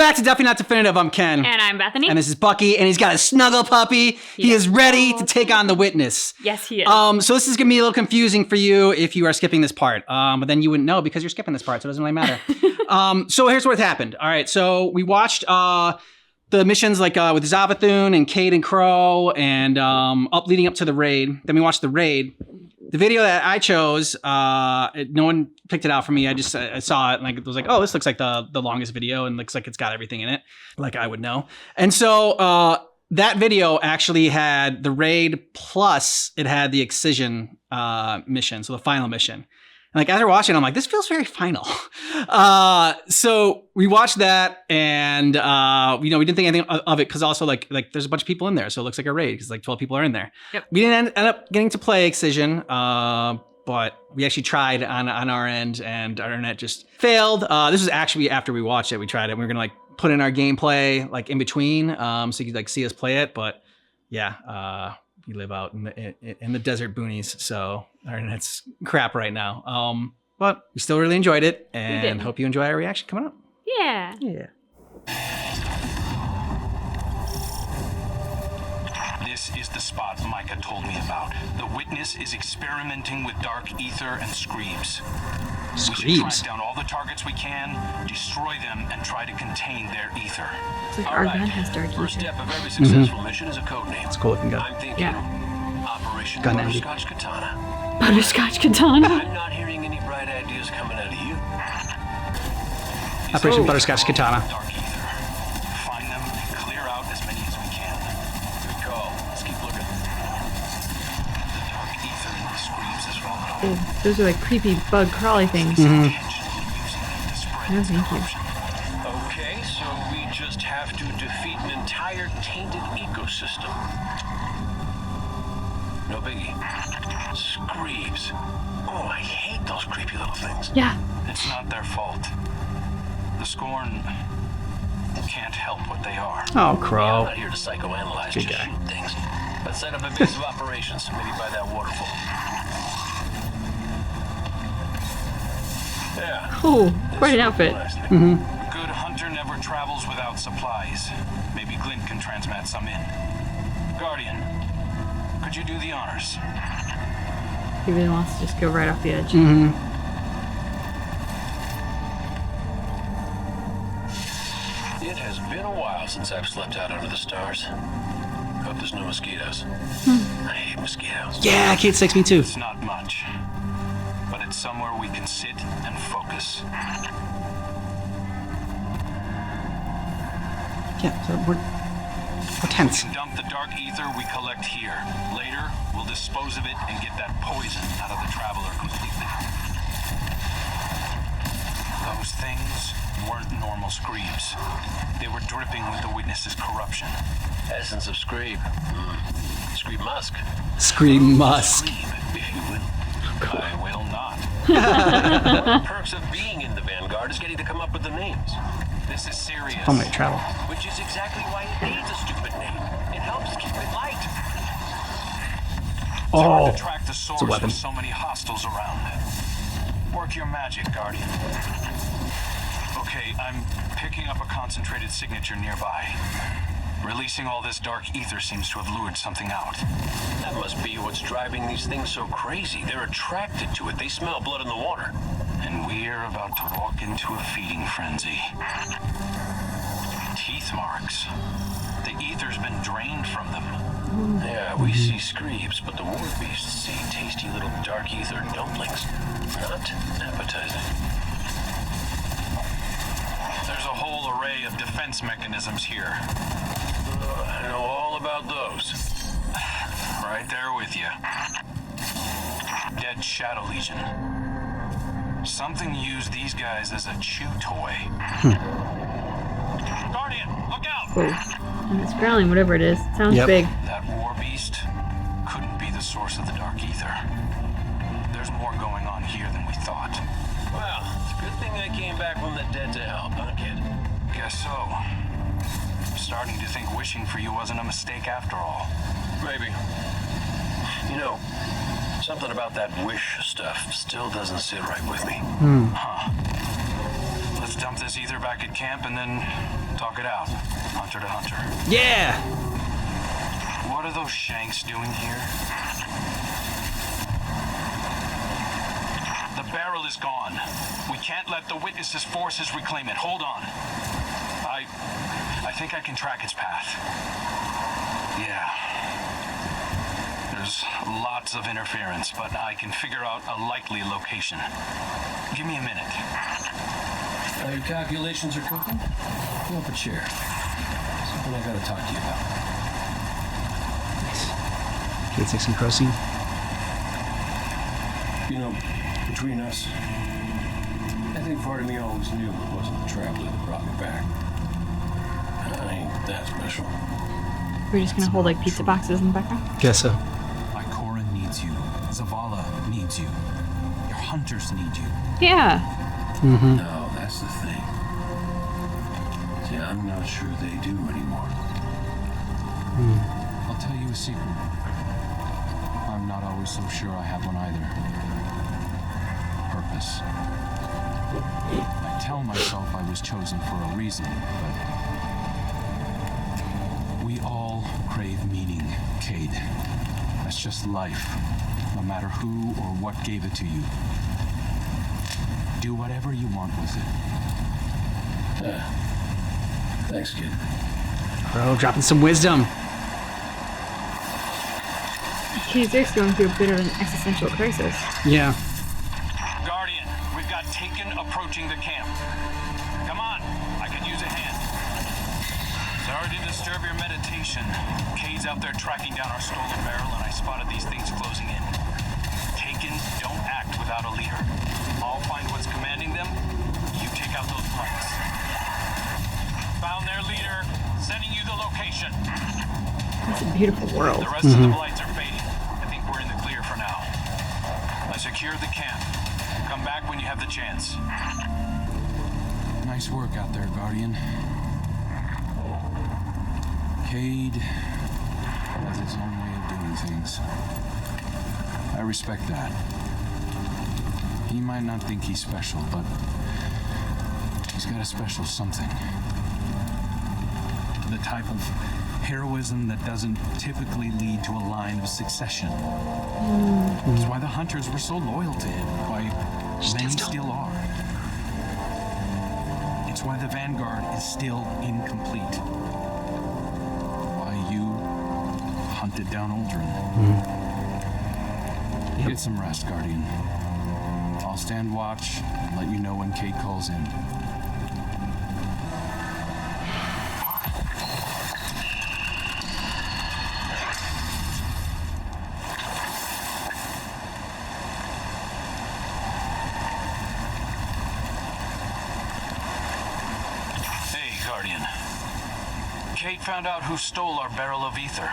back to Definitely Not Definitive. I'm Ken. And I'm Bethany. And this is Bucky, and he's got a snuggle puppy. He is ready to take on the witness. Yes, he is. So this is going to be a little confusing for you if you are skipping this part. But then you wouldn't know because you're skipping this part, so it doesn't really matter. So here's what happened. All right, so we watched the missions with Zavathun and Cade and Crow and leading up to the raid. Then we watched the raid. The video that I chose, no one picked it out for me. I saw it and it was like, oh, this looks like the longest video and looks like it's got everything in it, like I would know. And so that video actually had the raid plus it had the Excision mission, so the final mission. And as we're watching, I'm like, this feels very final. So we watched that, and we didn't think anything of it because also like there's a bunch of people in there, so it looks like a raid because 12 people are in there. Yep. We didn't end up getting to play Excision, but we actually tried on our end, and our internet just failed. This was actually after we watched it. We tried it. We were gonna put in our gameplay in between, so you could see us play it. But yeah, we live out in the desert boonies, so our internet's crap right now. But we still really enjoyed it, and hope you enjoy our reaction coming up. Yeah. Yeah. This is the spot Micah told me about. The witness is experimenting with dark ether and screebs. We should track down all the targets we can, destroy them, and try to contain their ether. It's like our gun has dark First ether. step of every successful mission is a code name. It's a cool looking gun. I'm thinking Operation Gun envy. Butterscotch Katana. Butterscotch Katana. I'm not hearing any bright ideas coming out of you. Operation Butterscotch Katana. Dark ether. Find them and clear out as many as we can. Good call. Let's keep looking. The dark ether in the screebs is volatile. Those are like creepy bug crawly things. Mm-hmm. No, thank you. Okay, so we just have to defeat an entire tainted ecosystem. No biggie. Screebs. Oh, I hate those creepy little things. Yeah. It's not their fault. The Scorn can't help what they are. Oh, I'm Crow. not here to psychoanalyze, Good just guy. shoot things. Let's set up a base of operations, maybe by that waterfall. Yeah. Oh, quite an outfit. Mm-hmm. A good hunter never travels without supplies. Maybe Glint can transmat some in. Guardian, could you do the honors? He really wants to just go right off the edge. Mm-hmm. It has been a while since I've slept out under the stars. Hope there's no mosquitoes. I hate mosquitoes. Yeah, Kate 6, me too. It's not much, but it's somewhere we can sit and focus. Yeah, so we're tense. We can dump the dark ether we collect here. Later, we'll dispose of it and get that poison out of the Traveler completely. Those things weren't normal screebs. They were dripping with the witness's corruption. Essence of Screeb. Screeb Musk. Scream Musk. Screeb, if you will. I will not. One of the perks of being in the Vanguard is getting to come up with the names. This is serious. Fun way to travel. Which is exactly why it needs a stupid name. It helps keep it light. It's hard Oh, to track the source a weapon. with so many hostiles around. Work your magic, Guardian. Okay, I'm picking up a concentrated signature nearby. Releasing all this dark ether seems to have lured something out. That must be what's driving these things so crazy. They're attracted to it. They smell blood in the water. And we're about to walk into a feeding frenzy. Teeth marks. The ether's been drained from them. Yeah, we see screebs, but the war beasts see tasty little dark ether dumplings. Not appetizing. There's a whole array of defense mechanisms here. I know all about those. Right there with you. Dead Shadow Legion. Something used these guys as a chew toy. Guardian, look out! Whoa. And it's growling, whatever it is. It sounds Yep. big. That war beast couldn't be the source of the dark ether. There's more going on here than we thought. Well, it's a good thing I came back from the dead to help, huh, kid? Guess so. I'm starting to think wishing for you wasn't a mistake after all. Maybe. You know, something about that wish stuff still doesn't sit right with me. Huh. Let's dump this this ether back at camp and then talk it out, hunter to hunter. Yeah! What are those Shanks doing here? The barrel is gone. We can't let the Witness's forces reclaim it. Hold on. I think I can track its path. Yeah. There's lots of interference, but I can figure out a likely location. Give me a minute. Your calculations are cooking? Pull up a chair. Something I gotta talk to you about. Nice. Kate takes some proceed. You know, between us, I think part of me always knew it wasn't the traveler that brought me back. I ain't that special. We're just gonna hold like pizza boxes in the background. Guess so. Ikora needs you. Zavala needs you. Your hunters need you. Yeah. Mm-hmm. No, that's the thing. See, I'm not sure they do anymore. I'll tell you a secret. I'm not always so sure I have one either. Purpose. I tell myself I was chosen for a reason, but we all crave meaning, Cade. That's just life, no matter who or what gave it to you. Do whatever you want with it. Thanks, kid. Bro, dropping some wisdom. K6 going through a bit of an existential crisis. Yeah. Guardian, we've got Taken approaching the camp. Come on, I could use a hand. Sorry to disturb your meditation. Cade's out there tracking down our stolen barrel, and I spotted these things closing in. Taken, don't act without a leader. I'll find what's commanding them. You take out those planks. Found their leader. Sending you the location. It's a beautiful world. The rest of the blights are fading. I think we're in the clear for now. I secured the camp. Come back when you have the chance. Nice work out there, Guardian. Cade has his own way of doing things. I respect that. He might not think he's special, but he's got a special something. The type of heroism that doesn't typically lead to a line of succession. That's why the hunters were so loyal to him, why many still are. It's why the Vanguard is still incomplete. Why you hunted down Aldrin. Get some rest, Guardian. I'll stand watch and let you know when Kate calls in. Kate found out who stole our barrel of ether.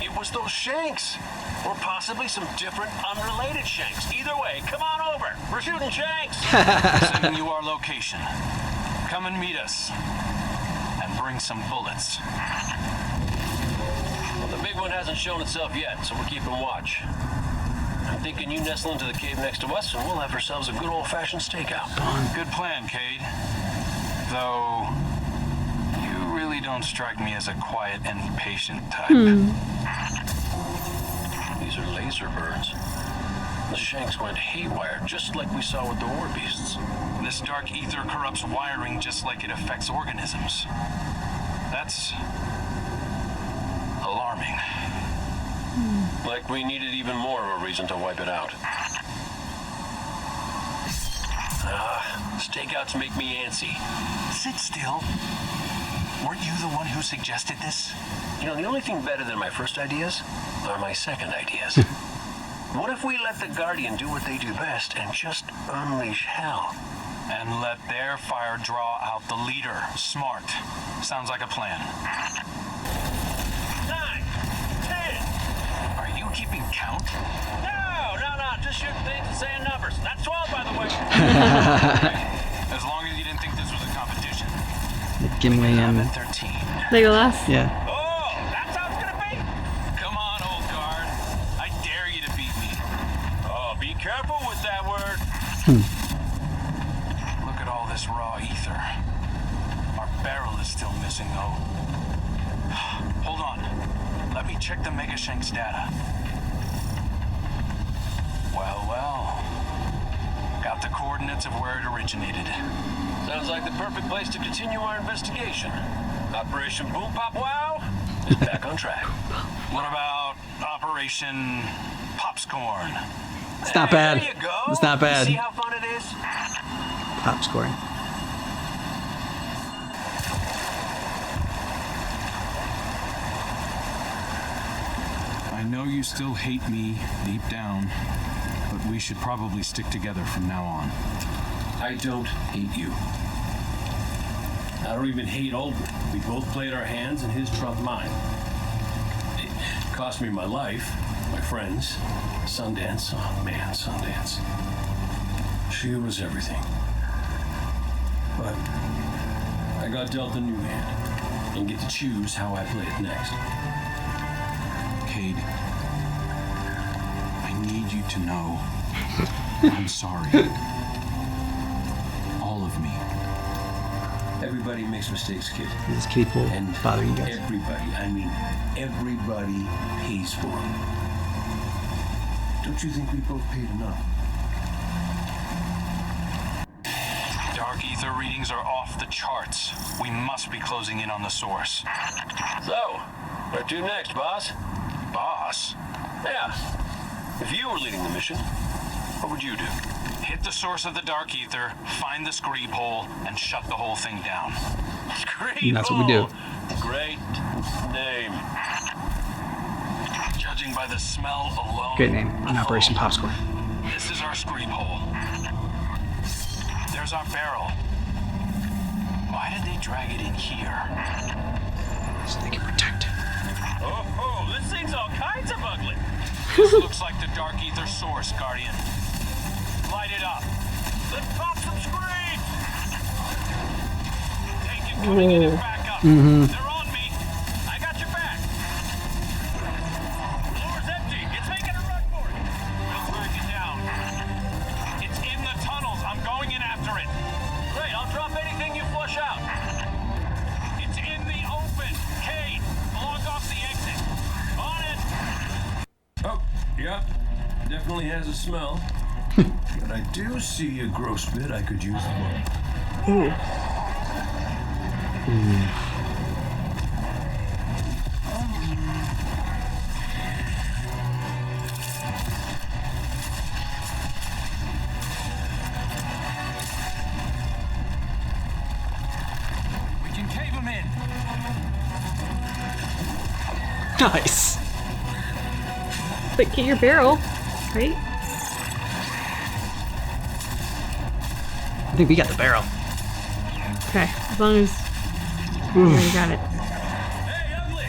It was those Shanks. Or possibly some different, unrelated Shanks. Either way, come on over. We're shooting Shanks. Sending you our location. Come and meet us. And bring some bullets. Well, the big one hasn't shown itself yet, so we're keeping watch. I'm thinking you nestle into the cave next to us, and we'll have ourselves a good old-fashioned stakeout. Good plan, Cade. Though, you really don't strike me as a quiet and patient type. These are laser birds. The Shanks went haywire, just like we saw with the war beasts. This dark ether corrupts wiring just like it affects organisms. That's alarming. Like we needed even more of a reason to wipe it out. Stakeouts make me antsy. Sit still. Weren't you the one who suggested this? You know, the only thing better than my first ideas are my second ideas. What if we let the Guardian do what they do best and just unleash hell? And let their fire draw out the leader. Smart. Sounds like a plan. 9, 10. Are you keeping count? No, just shooting things and saying numbers. That's 12, by the way. As long as you didn't think this was a competition. Gimli I'm and at 13. Legolas. yeah. Oh, that's how it's gonna be. Come on, old guard. I dare you to beat me. Oh, be careful with that word. Look at all this raw ether. Our barrel is still missing, though. Hold on. Let me check the Megashank's data. Well. Got the coordinates of where it originated. Sounds like the perfect place to continue our investigation. Operation Boom Pop Wow is back on track. What about Operation Popscorn? It's not bad. There you go. It's not bad. See how fun it is? Top scoring. I know you still hate me deep down, but we should probably stick together from now on. I don't hate you. I don't even hate Aldrin. We both played our hands and his trumped mine. It cost me my life, my friends, Sundance. Oh man, Sundance. She was everything. But I got dealt a new hand and get to choose how I play it next. Cade, I need you to know I'm sorry. All of me. Everybody makes mistakes, kid. Does this kitty pool And bother you guys? everybody, I mean everybody pays for them. Don't you think we both paid enough? Dark ether readings are off the charts. We must be closing in on the source. So, where to next, boss? Boss? Yeah. If you were leading the mission, what would you do? Hit the source of the dark ether, find the screeb hole, and shut the whole thing down. Great. That's what we do. Great name. Judging by the smell alone. Great name. On Operation Popscorn. This is our screeb hole. There's our barrel. Why did they drag it in here? So they can protect it. Oh, this thing's all kinds of ugly. This looks like the dark ether source, Guardian. Light it up. Let's pop some screens. Take it coming in as backup. Mm-hmm. They're on me. I got your back. Floor's empty. It's making a run for it. We'll drag it down. It's in the tunnels. I'm going in after it. Great, I'll drop anything you flush out. It's in the open. Cade, block off the exit. On it. Oh, yeah. Definitely has a smell. But I do see a gross bit I could use. Ooh. We can cave him in. Nice. But get your barrel, right? I think we got the barrel. Okay, as long as you already got it. Hey, ugly!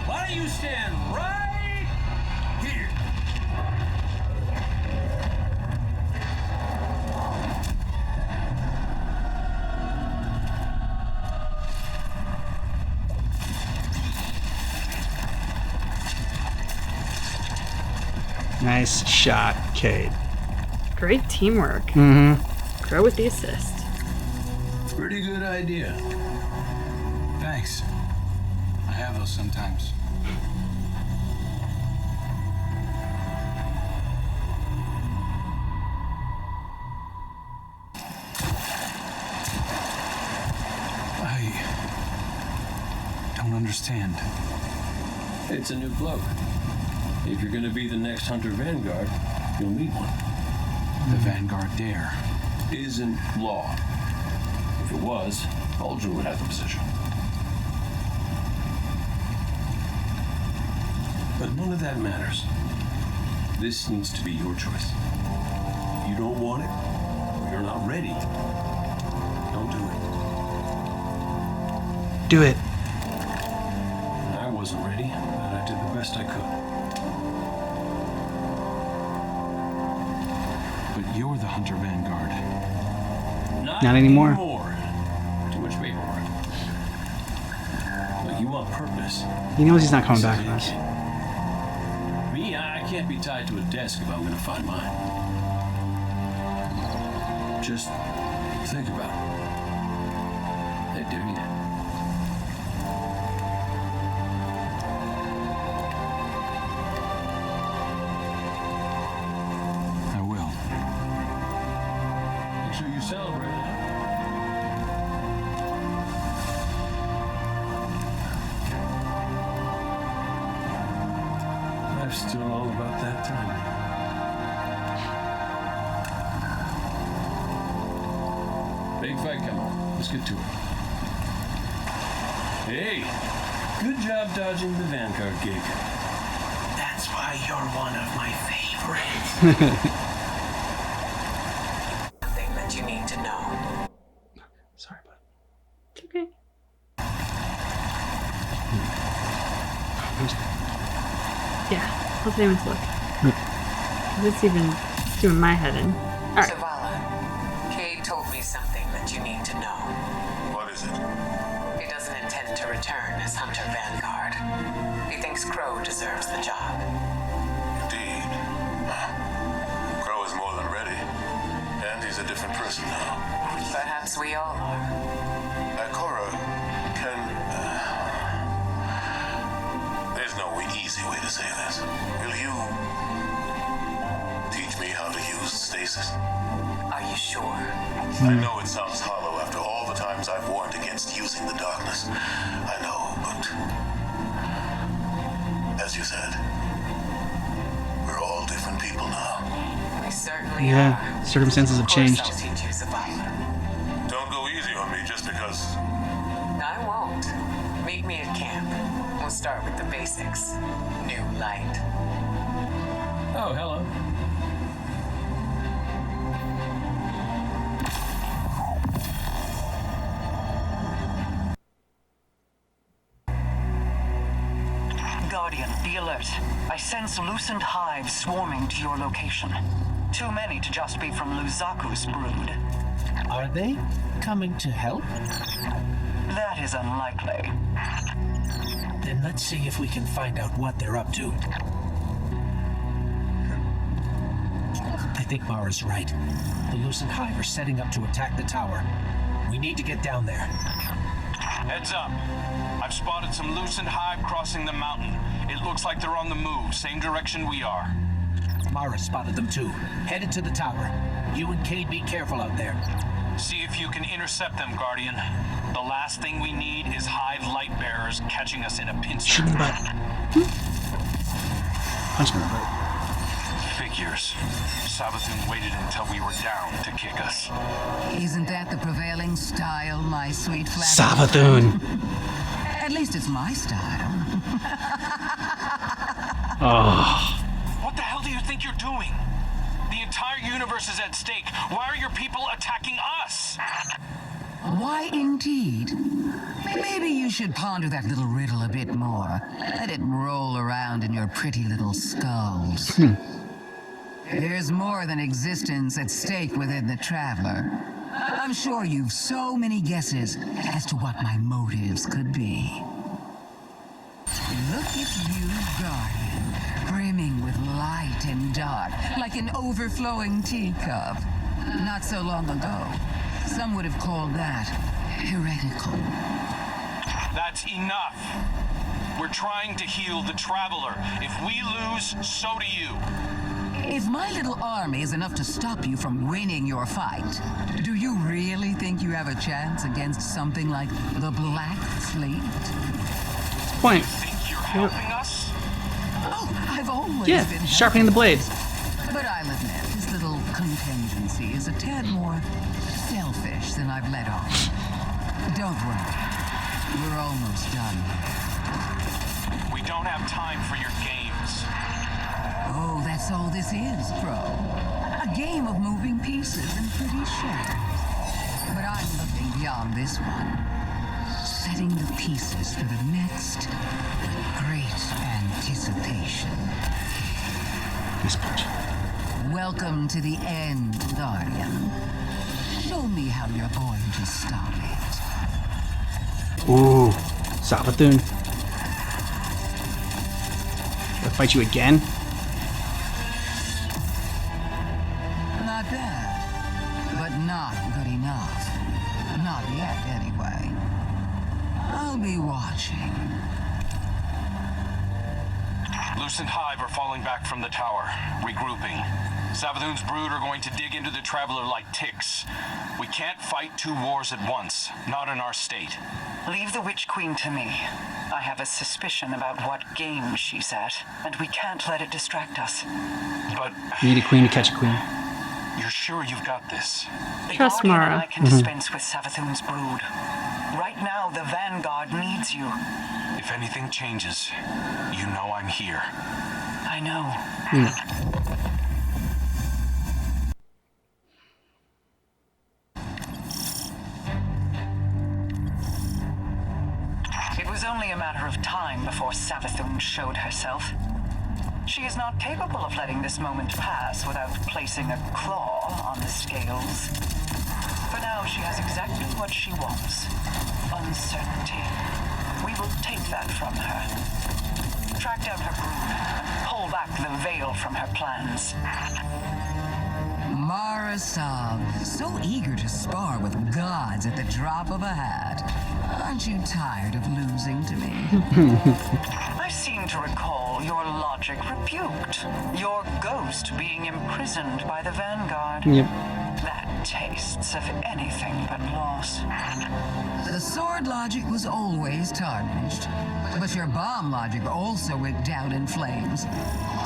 Why don't you stand right here? Nice shot, Cade. Great teamwork. Mm-hmm. Grow with the assist. Pretty good idea. Thanks. I have those sometimes. I don't understand. It's a new bloke. If you're gonna be the next Hunter Vanguard, you'll need one. The Vanguard dare. Isn't law. If it was, Aldrin would have the position. But none of that matters. This needs to be your choice. If you don't want it, or you're not ready, don't do it. Do it. I wasn't ready, but I did the best I could. But you're the Hunter Vanguard. Not anymore. Too much paperwork. But you want purpose. He knows he's not coming back from this. Me, I can't be tied to a desk if I'm gonna find mine. Just think about it. dare you? I will. Make sure you celebrate it. Life's still all about that time. Big fight coming up. Let's get to it. Hey, good job dodging the Vanguard gig. That's why you're one of my favorites. Something that you need to know. Sorry, bud. It's okay. Yeah, I'll famous look. This even doing my head in. Alright. Zavala, Cade told me something that you need to know. What is it? He doesn't intend to return as Hunter Vanguard. He thinks Crow deserves the job. Indeed. Crow is more than ready. And he's a different person now. Perhaps we all are. Cora, can... There's no easy way to say this. Will you... teach me how to use stasis? Are you sure? I know it sounds hollow after all the times I've warned against using the darkness. I know, but... as you said, we're all different people now. We certainly Yeah, are. circumstances have Of course changed. I'll teach you Zavala. Don't go easy on me just because... I won't. Meet me at camp. We'll start with the basics. New light. Oh, hello. Guardian, be alert. I sense loosened hives swarming to your location. Too many to just be from Luzaku's brood. Are they coming to help? That is unlikely. Then let's see if we can find out what they're up to. I think Mara's right. The loosened hive are setting up to attack the tower. We need to get down there. Heads up. I've spotted some loosened hive crossing the mountain. It looks like they're on the move, same direction we are. Mara spotted them too. Headed to the tower. You and Cade be careful out there. See if you can intercept them, Guardian. The last thing we need is hive light bearers catching us in a pincer. Shoot me in the butt. Punch me in the butt. Figures. Savathun waited until we were down to kick us. Isn't that the prevailing style, my sweet flat? Savathun. At least it's my style. Oh. What the hell do you think you're doing? The entire universe is at stake. Why are your people attacking us? Why indeed? Maybe you should ponder that little riddle a bit more. Let it roll around in your pretty little skulls. There's more than existence at stake within the Traveler. I'm sure you've so many guesses as to what my motives could be. Look at you, Guardian, brimming with light and dark, like an overflowing teacup. Not so long ago, some would have called that heretical. That's enough. We're trying to heal the Traveler. If we lose, so do you. If my little army is enough to stop you from winning your fight, do you really think you have a chance against something like the Black Fleet? Point. Think you're helping us? Oh, I've always Yeah, been sharpening the blade. But I'll admit, this little contingency is a tad more selfish than I've let on. Don't worry. We're almost done. We don't have time for your games. Oh, that's all this is, Pro. A game of moving pieces and pretty shapes. But I'm looking beyond this one. Setting the pieces for the next great anticipation. This punch. Welcome to the end, Guardian. Show me how you're going to stop it. Ooh. Savathun. I'll fight you again? Not bad, but not good enough. Not yet, anyway. I'll be watching. Lucent Hive are falling back from the tower, regrouping. Savathun's brood are going to dig into the Traveler like ticks. We can't fight two wars at once, not in our state. Leave the Witch Queen to me. I have a suspicion about what game she's at, and we can't let it distract us. But You need a queen to catch a queen. you're sure you've got this? Trust Guardian Mara. and I can dispense with Savathun's brood. Right now, the Vanguard needs you. If anything changes, you know I'm here. I know. It was only a matter of time before Savathun showed herself. She is not capable of letting this moment pass without placing a claw on the scales. For now, she has exactly what she wants. Uncertainty. We will take that from her. Track down her brood and pull back the veil from her plans. Mara Sab, so eager to spar with gods at the drop of a hat. Aren't you tired of losing to me? I seem to recall your logic rebuked. Your ghost being imprisoned by the Vanguard. Yep. That tastes of anything but loss. The sword logic was always tarnished, but your bomb logic also went down in flames.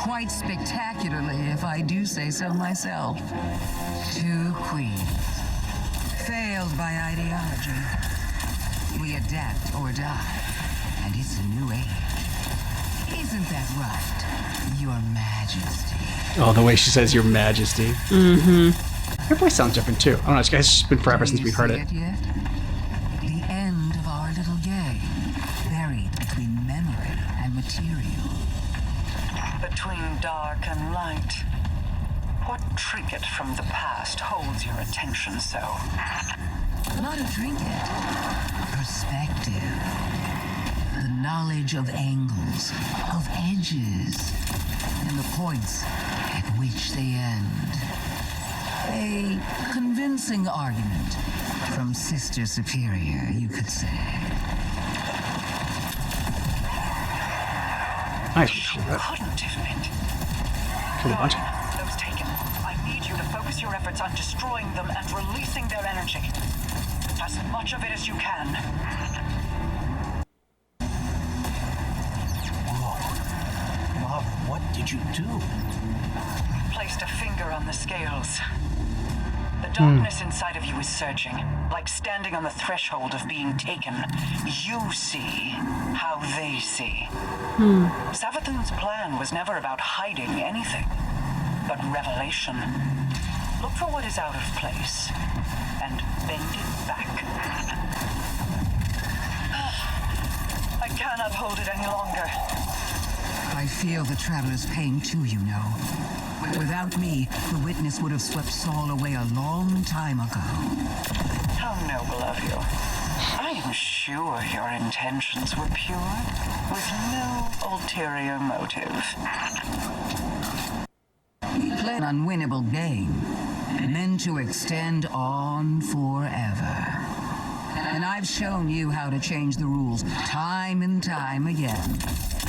Quite spectacularly, if I do say so myself. Two queens. Failed by ideology. We adapt or die, and it's a new age. Isn't that right, Your Majesty? Oh, the way she says Your Majesty. Her voice sounds different too. I don't know, it's just been forever since we've heard it. Yet? The end of our little game, buried between memory and material. Between dark and light. What trinket from the past holds your attention so? Not a trinket. Perspective. The knowledge of angles, of edges, and the points at which they end. A convincing argument from Sister Superior, you could say. Nice. Couldn't have meant. Killed a bunch. Those taken. I need you to focus your efforts on destroying them and releasing their energy. As much of it as you can. Whoa. Mom, what did you do? Placed a finger on the scales. The darkness inside of you is surging, like standing on the threshold of being taken. You see how they see. Savathun's plan was never about hiding anything, but revelation. Look for what is out of place, and bend it back. I cannot hold it any longer. I feel the Traveler's pain too, you know. Without me, the witness would have swept Saul away a long time ago. How noble of you. I am sure your intentions were pure, with no ulterior motive. We play an unwinnable game, meant to extend on forever. And I've shown you how to change the rules time and time again,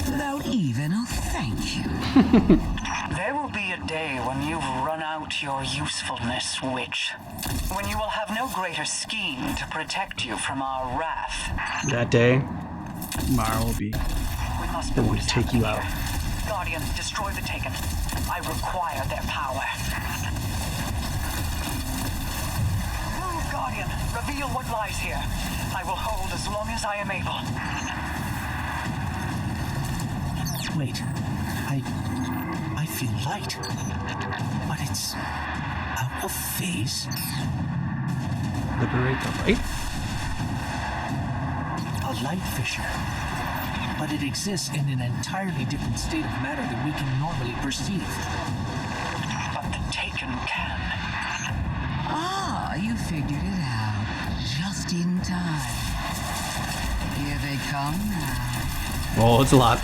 without even a thank you. There will be a day when you've run out your usefulness, witch. When you will have no greater scheme to protect you from our wrath. That day, Mara will be We must the know one what to is take you happening out. here. Guardians, destroy the Taken. I require their power. Move, Guardian. Reveal what lies here. I will hold as long as I am able. Wait, I feel light, but it's out of phase. Liberate the light? A light fissure, but it exists in an entirely different state of matter than we can normally perceive. But the Taken can. Ah, you figured it out. Just in time. Here they come now. Oh, it's a lot.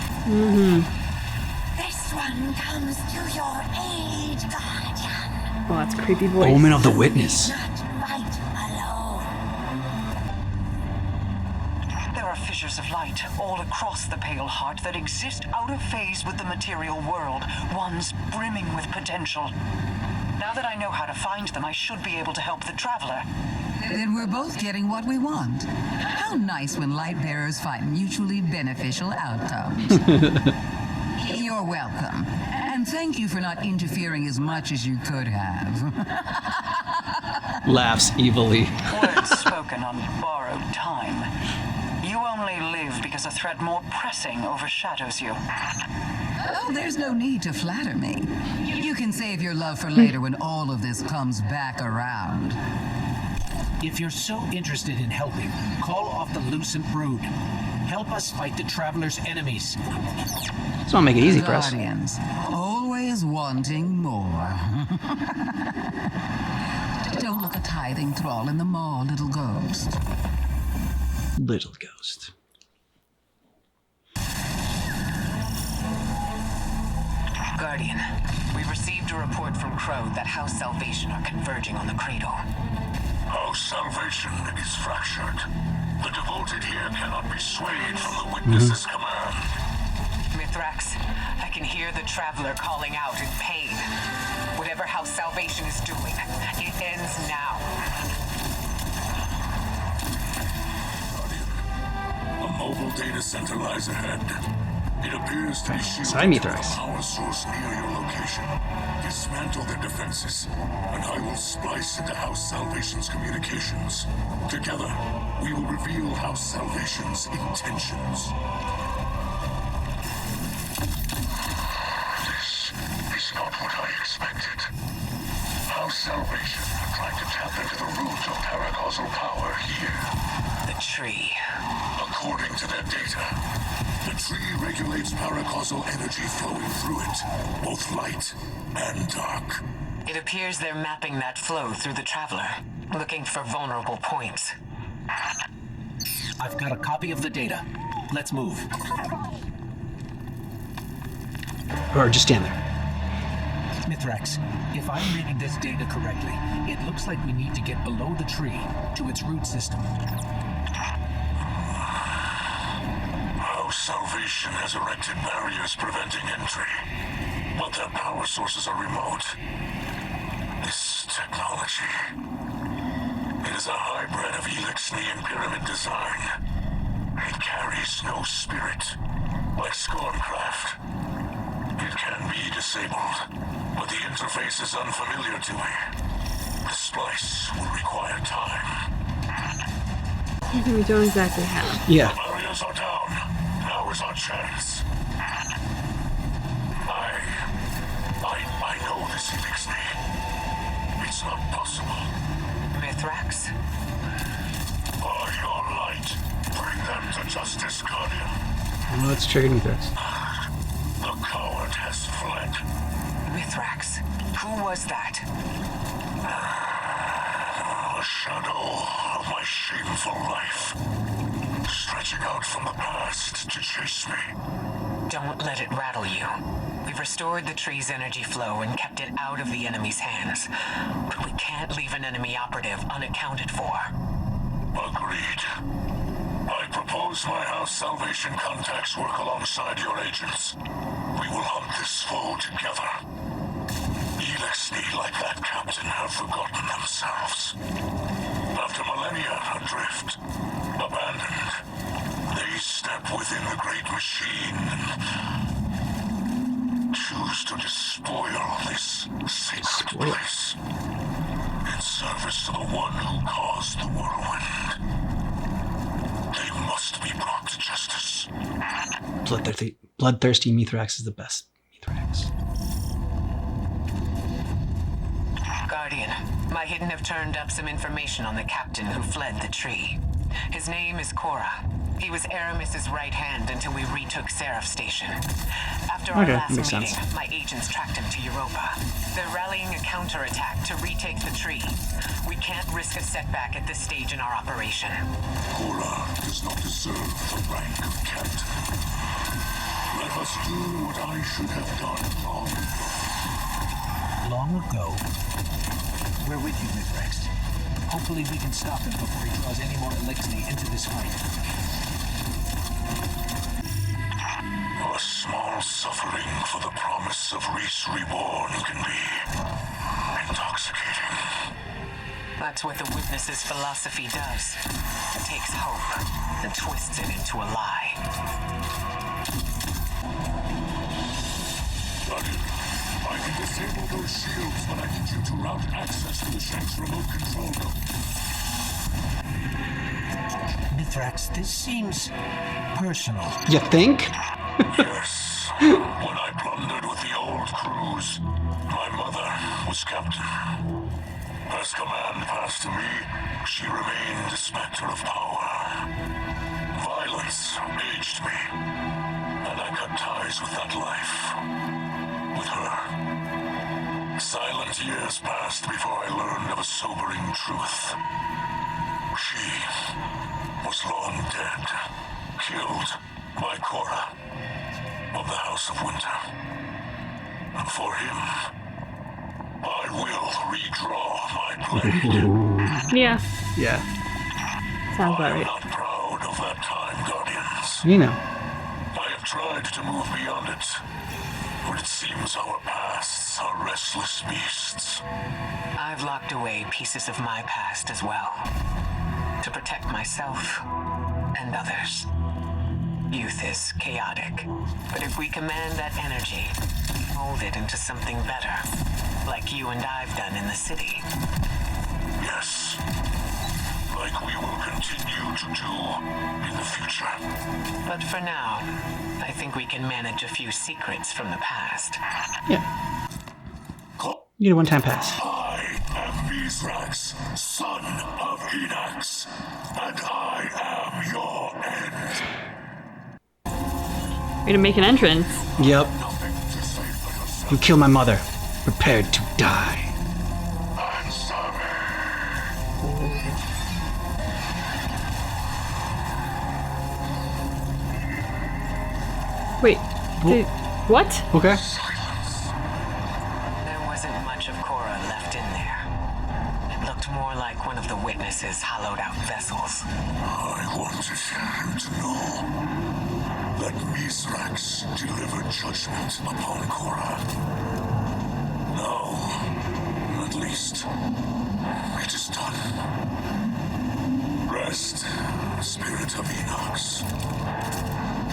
This one comes to your aid, Guardian. Oh, that's a creepy voice. Omen of the Witness. Not fight alone. There are fissures of light all across the Pale Heart that exist out of phase with the material world, ones brimming with potential. Now that I know how to find them, I should be able to help the Traveler. Then we're both getting what we want. How nice when light bearers find mutually beneficial outcomes. You're welcome. And thank you for not interfering as much as you could have. Laughs evilly. Words spoken on borrowed time. You only live because a threat more pressing overshadows you. Oh, there's no need to flatter me. You can save your love for later when all of this comes back around. If you're so interested in helping, call off the Lucent Brood. Help us fight the Traveler's enemies. Just want to make it easy for us. Guardians, always wanting more. Don't look a tithing thrall in the maw, little ghost. Little ghost. Guardian, we received a report from Crow that House Salvation are converging on the Cradle. House Salvation is fractured. The devoted here cannot be swayed from the Witness's command. Mithrax, I can hear the Traveler calling out in pain. Whatever House Salvation is doing, it ends now. Guardian, a mobile data center lies ahead. It appears to be shielded Sign Mithrax. from a power source near your location. Dismantle their defenses, and I will splice into House Salvation's communications. Together, we will reveal House Salvation's intentions. This is not what I expected. House Salvation are trying to tap into the root of paracausal power here. The tree. According to their data, the tree regulates paracausal energy flowing through it, both light and dark. It appears they're mapping that flow through the Traveler, looking for vulnerable points. I've got a copy of the data. Let's move. Or just stand there. Mithrax, if I'm reading this data correctly, it looks like we need to get below the tree, to its root system. House Salvation has erected barriers preventing entry, but their power sources are remote. This technology, it is a hybrid of Elixni and Pyramid design. It carries no spirit, like Scorncraft. It can be disabled, but the interface is unfamiliar to me. The splice will require time. We don't exactly have. Yeah. The barriers are down. Now is our chance. I know this Elixni. It's not possible. Mithrax? By your light, bring them to justice, Guardian. Well, it's triggered Mithrax. The coward has fled. Mithrax? Who was that? A shadow of my shameful life. Stretching out from the past to chase me. Don't let it rattle you. We've restored the tree's energy flow and kept it out of the enemy's hands. But we can't leave an enemy operative unaccounted for. Agreed. I propose my House Salvation contacts work alongside your agents. We will hunt this foe together. Elixni, like that captain, have forgotten themselves. After millennia adrift, abandoned, they step within the great machine and choose to despoil this sacred place in service to the one who caused the whirlwind. They must be brought to justice. Bloodthirsty Mithrax is the best Mithrax. Guardian, my Hidden have turned up some information on the captain who fled the tree. His name is Cora. He was Aramis's right hand until we retook Seraph Station. After our last meeting, my agents tracked him to Europa. They're rallying a counterattack to retake the tree. We can't risk a setback at this stage in our operation. Cora does not deserve the rank of captain. Let us do what I should have done long ago. Long ago? We're with you, Mithrax. Hopefully we can stop him before he draws any more Elixni into this fight. A small suffering for the promise of race reborn can be intoxicating. That's what the Witness's philosophy does. It takes hope and twists it into a lie. Guardian, I can disable those shields, but I need you to route access to the Shank's remote control room. Mithrax, this seems personal. You think? Yes. When I plundered with the old crews, my mother was captain. As command passed to me, she remained a specter of power. Violence aged me, and I cut ties with that life. With her. Silent years passed before I learned of a sobering truth. She was long dead, killed by Korra of the House of Winter. And for him, I will redraw my blade. Yeah, Yeah. sounds about I am right. not proud of that time, Guardians. You know. I have tried to move beyond it, but it seems our pasts are restless beasts. I've locked away pieces of my past as well. To protect myself and others. Youth is chaotic, but if we command that energy, mold it into something better, like you and I've done in the city. Yes, like we will continue to do in the future. But for now, I think we can manage a few secrets from the past. Yeah. You get a one-time pass. I am Mithrax, son of Enax, and I am your end. You're gonna make an entrance. Yep. Nothing to say for yourself. You killed my mother. Prepared to die. Answer me. Wait, what? Okay. There wasn't much of Korra left in there. It looked more like one of the Witness's hollowed-out vessels. I wanted you to know that Mithrax delivered judgment upon Korra. Now, at least, it is done. Rest, spirit of Enox.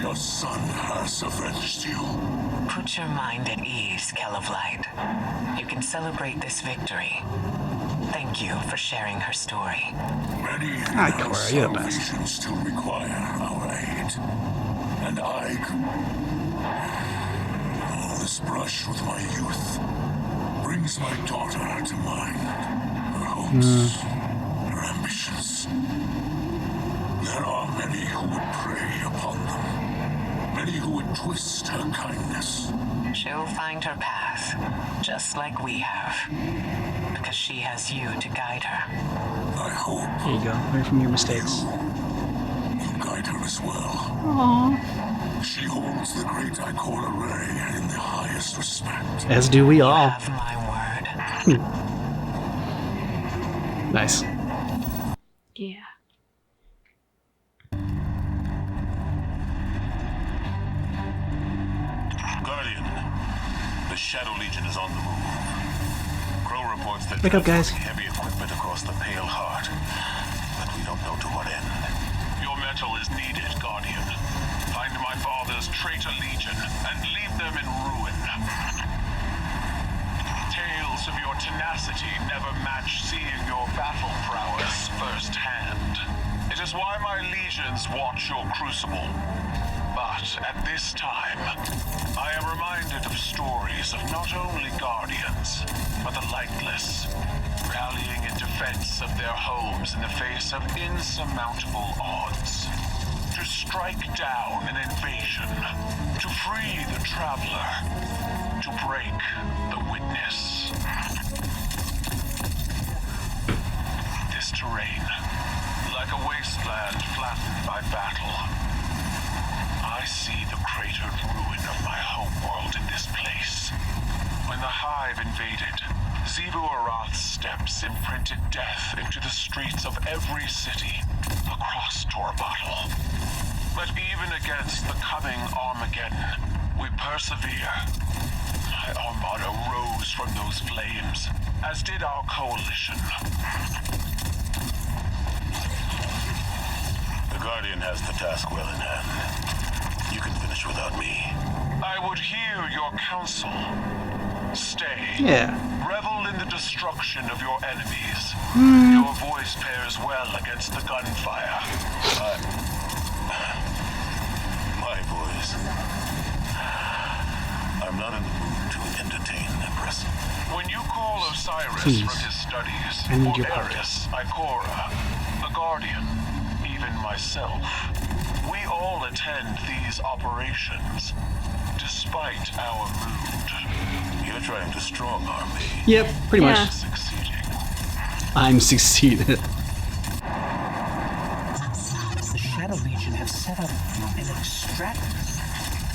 Your son has avenged you. Put your mind at ease, Kell of Light. You can celebrate this victory. Thank you for sharing her story. Many Hi, Korra, you're the best. salvations still require our aid. And oh, this brush with my youth brings my daughter to mind. Her hopes, her ambitions. There are many who would prey upon them. Many who would twist her kindness. She'll find her path, just like we have. Because she has you to guide her. I hope There you go. Learn from your mistakes. you guide her as well. Aww. She holds the great Ikora Ray in the highest respect. As do we all. Have my word. Nice. Yeah. Guardian, the Shadow Legion is on the move. Crow reports that Wake up, guys. heavy equipment across the Pale Heart, but we don't know to what end. Your metal is needed, Guardian. Find my father's traitor legion and leave them in ruin. Tales of your tenacity never match seeing your battle prowess firsthand. It is why my legions watch your crucible. But at this time, I am reminded of stories of not only guardians, but the lightless, rallying in defense of their homes in the face of insurmountable odds. To strike down an invasion, to free the traveler, to break the witness. This terrain, like a wasteland flattened by battle, I see the cratered ruin of my homeworld in this place. When the Hive invaded, Zebu Arath's steps imprinted death into the streets of every city across Torbottle. But even against the coming Armageddon, We persevere. My armada rose from those flames, as did our coalition. The Guardian has the task well in hand. You can finish without me. I would hear your counsel. Stay. Yeah. Revel in the destruction of your enemies. Your voice pairs well against the gunfire. My voice. I'm not in the mood to entertain, Empress. When you call Osiris Please. from his studies, I need or your part. Eris, Ikora, the Guardian, even myself, we all attend these operations, despite our mood. You're trying to strong-arm me. Yep, pretty Yeah. much. Succeeding. I'm succeeded. The Shadow Legion have set up an extractor.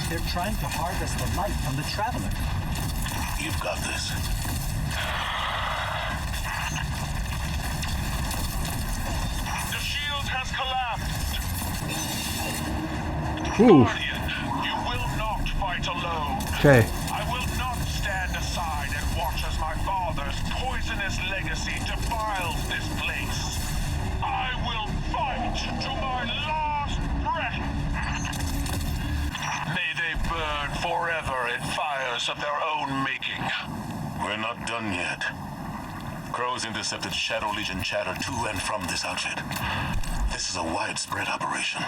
They're trying to harvest the light from the Traveler. You've got this. The shield has collapsed. Ooh. Guardian, you will not fight alone. Okay. I will not stand aside and watch as my father's poisonous legacy defiles this place. I will fight to my last breath. May they burn forever in fires of their own making. We're not done yet. Crows intercepted Shadow Legion chatter to and from this outfit. This is a widespread operation.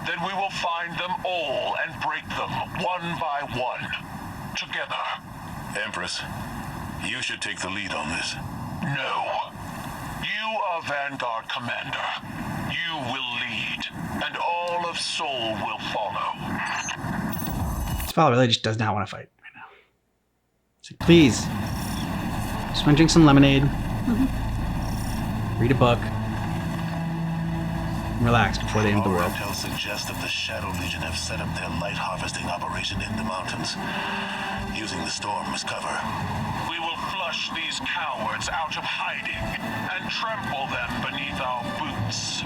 Then we will find them all and break them one by one. Together. Empress, you should take the lead on this. No. You are Vanguard Commander. You will lead, and all of Seoul will follow. This fellow really just does not want to fight right now. It's like, please. Just want to drink some lemonade. Read a book. And relax before they end the Our world. intel suggests that the Shadow Legion have set up their light harvesting operation in the mountains, using the storm as cover. We will flush these cowards out of hiding and trample them beneath our boots.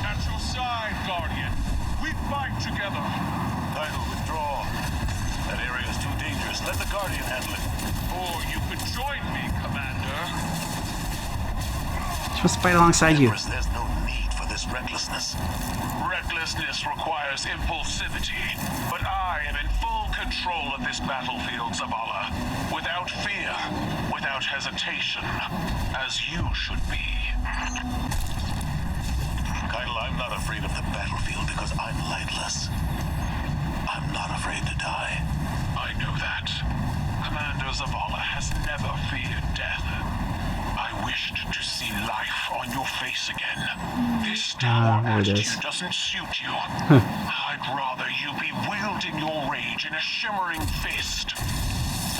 At your side, Guardian. We fight together. Idle, withdraw. That area is too dangerous. Let the Guardian handle it. Or you could join me, Commander. Just fight alongside you. Empress, there's no need for this recklessness. Recklessness requires impulsivity, but I am in full control of this battlefield, Zavala. Without fear, without hesitation, as you should be. Kyle, I'm not afraid of the battlefield because I'm lightless. I'm not afraid to die. I know that. Commander Zavala has never feared death. I wished to see life on your face again. This tower there it is. attitude doesn't suit you. I'd rather you be wielding your rage in a shimmering fist.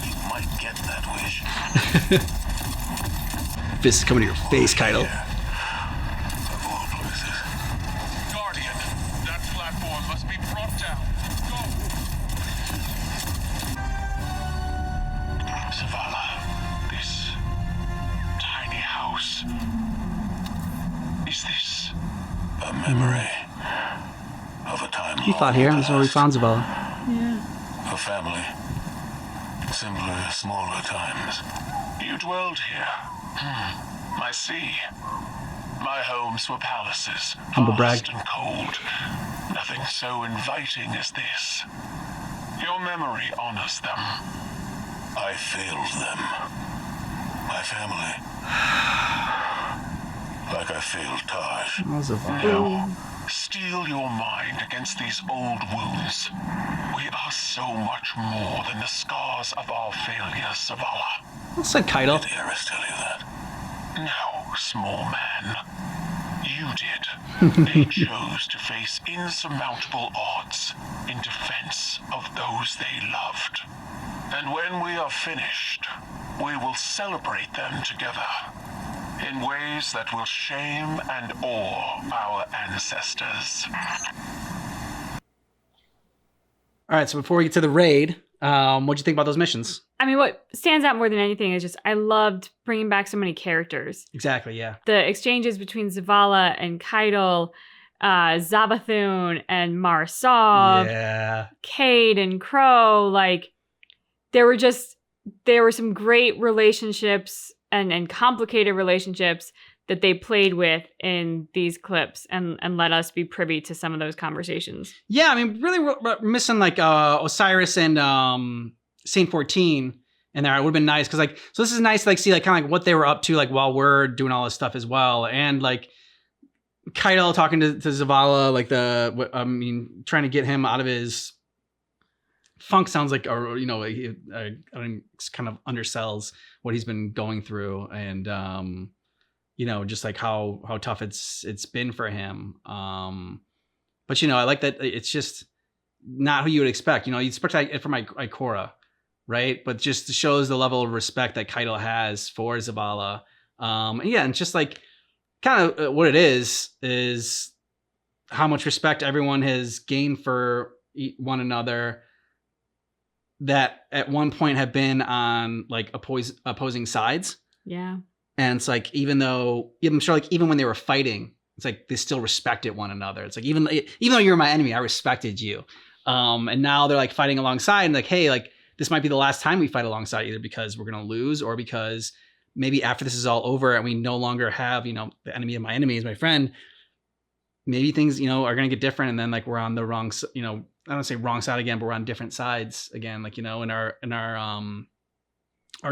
You might get that wish. Fist is coming to your face, Kaido. Yeah. Of all places. Guardian, that platform must be brought down. Go! Zavala, this tiny house. Is this A memory of a time He fought here. This is where we found Zavala. A family. Simpler, smaller times. You dwelled here. I see. My homes were palaces, Humble brag. vast and cold. Nothing so inviting as this. Your memory honors them. I failed them. My family. Like I failed Taj. Oh, Zavala. No. Steel your mind against these old wounds. We are so much more than the scars of our failures, Zavala. Well said, Kaido. Did Eris tell you that? No, small man. You did. They chose to face insurmountable odds in defense of those they loved. And when we are finished, we will celebrate them together in ways that will shame and awe our ancestors. All right, so before we get to the raid, what'd you think about those missions? I mean, what stands out more than anything is just I loved bringing back so many characters. Exactly, yeah. The exchanges between Zavala and Kaido, Zavathun and Marisov, Yeah. Cade and Crow, like there were some great relationships and complicated relationships that they played with in these clips and let us be privy to some of those conversations. Yeah, I mean, really we're missing like Osiris and Saint 14 in there. It would have been nice because like, so this is nice to like see like kind of like what they were up to like while we're doing all this stuff as well, and like Keitel talking to Zavala, like trying to get him out of his funk. Sounds like, or you know, I mean, kind of undersells what he's been going through, and you know, just like how tough it's been for him. But you know, I like that it's just not who you would expect. You know, you'd expect it from Ikora, right? But just shows the level of respect that Keitel has for Zavala. And yeah, and just like kind of what it is how much respect everyone has gained for one another that at one point have been on like opposing sides. Yeah. And it's like, even though I'm sure like even when they were fighting, it's like they still respected one another. It's like, even though you're my enemy, I respected you. And now they're like fighting alongside and like, hey, like this might be the last time we fight alongside, either because we're going to lose or because maybe after this is all over and we no longer have, you know, the enemy of my enemy is my friend, maybe things, you know, are going to get different. And then like we're on the wrong, you know, I don't say wrong side again, but we're on different sides again, like, you know, and our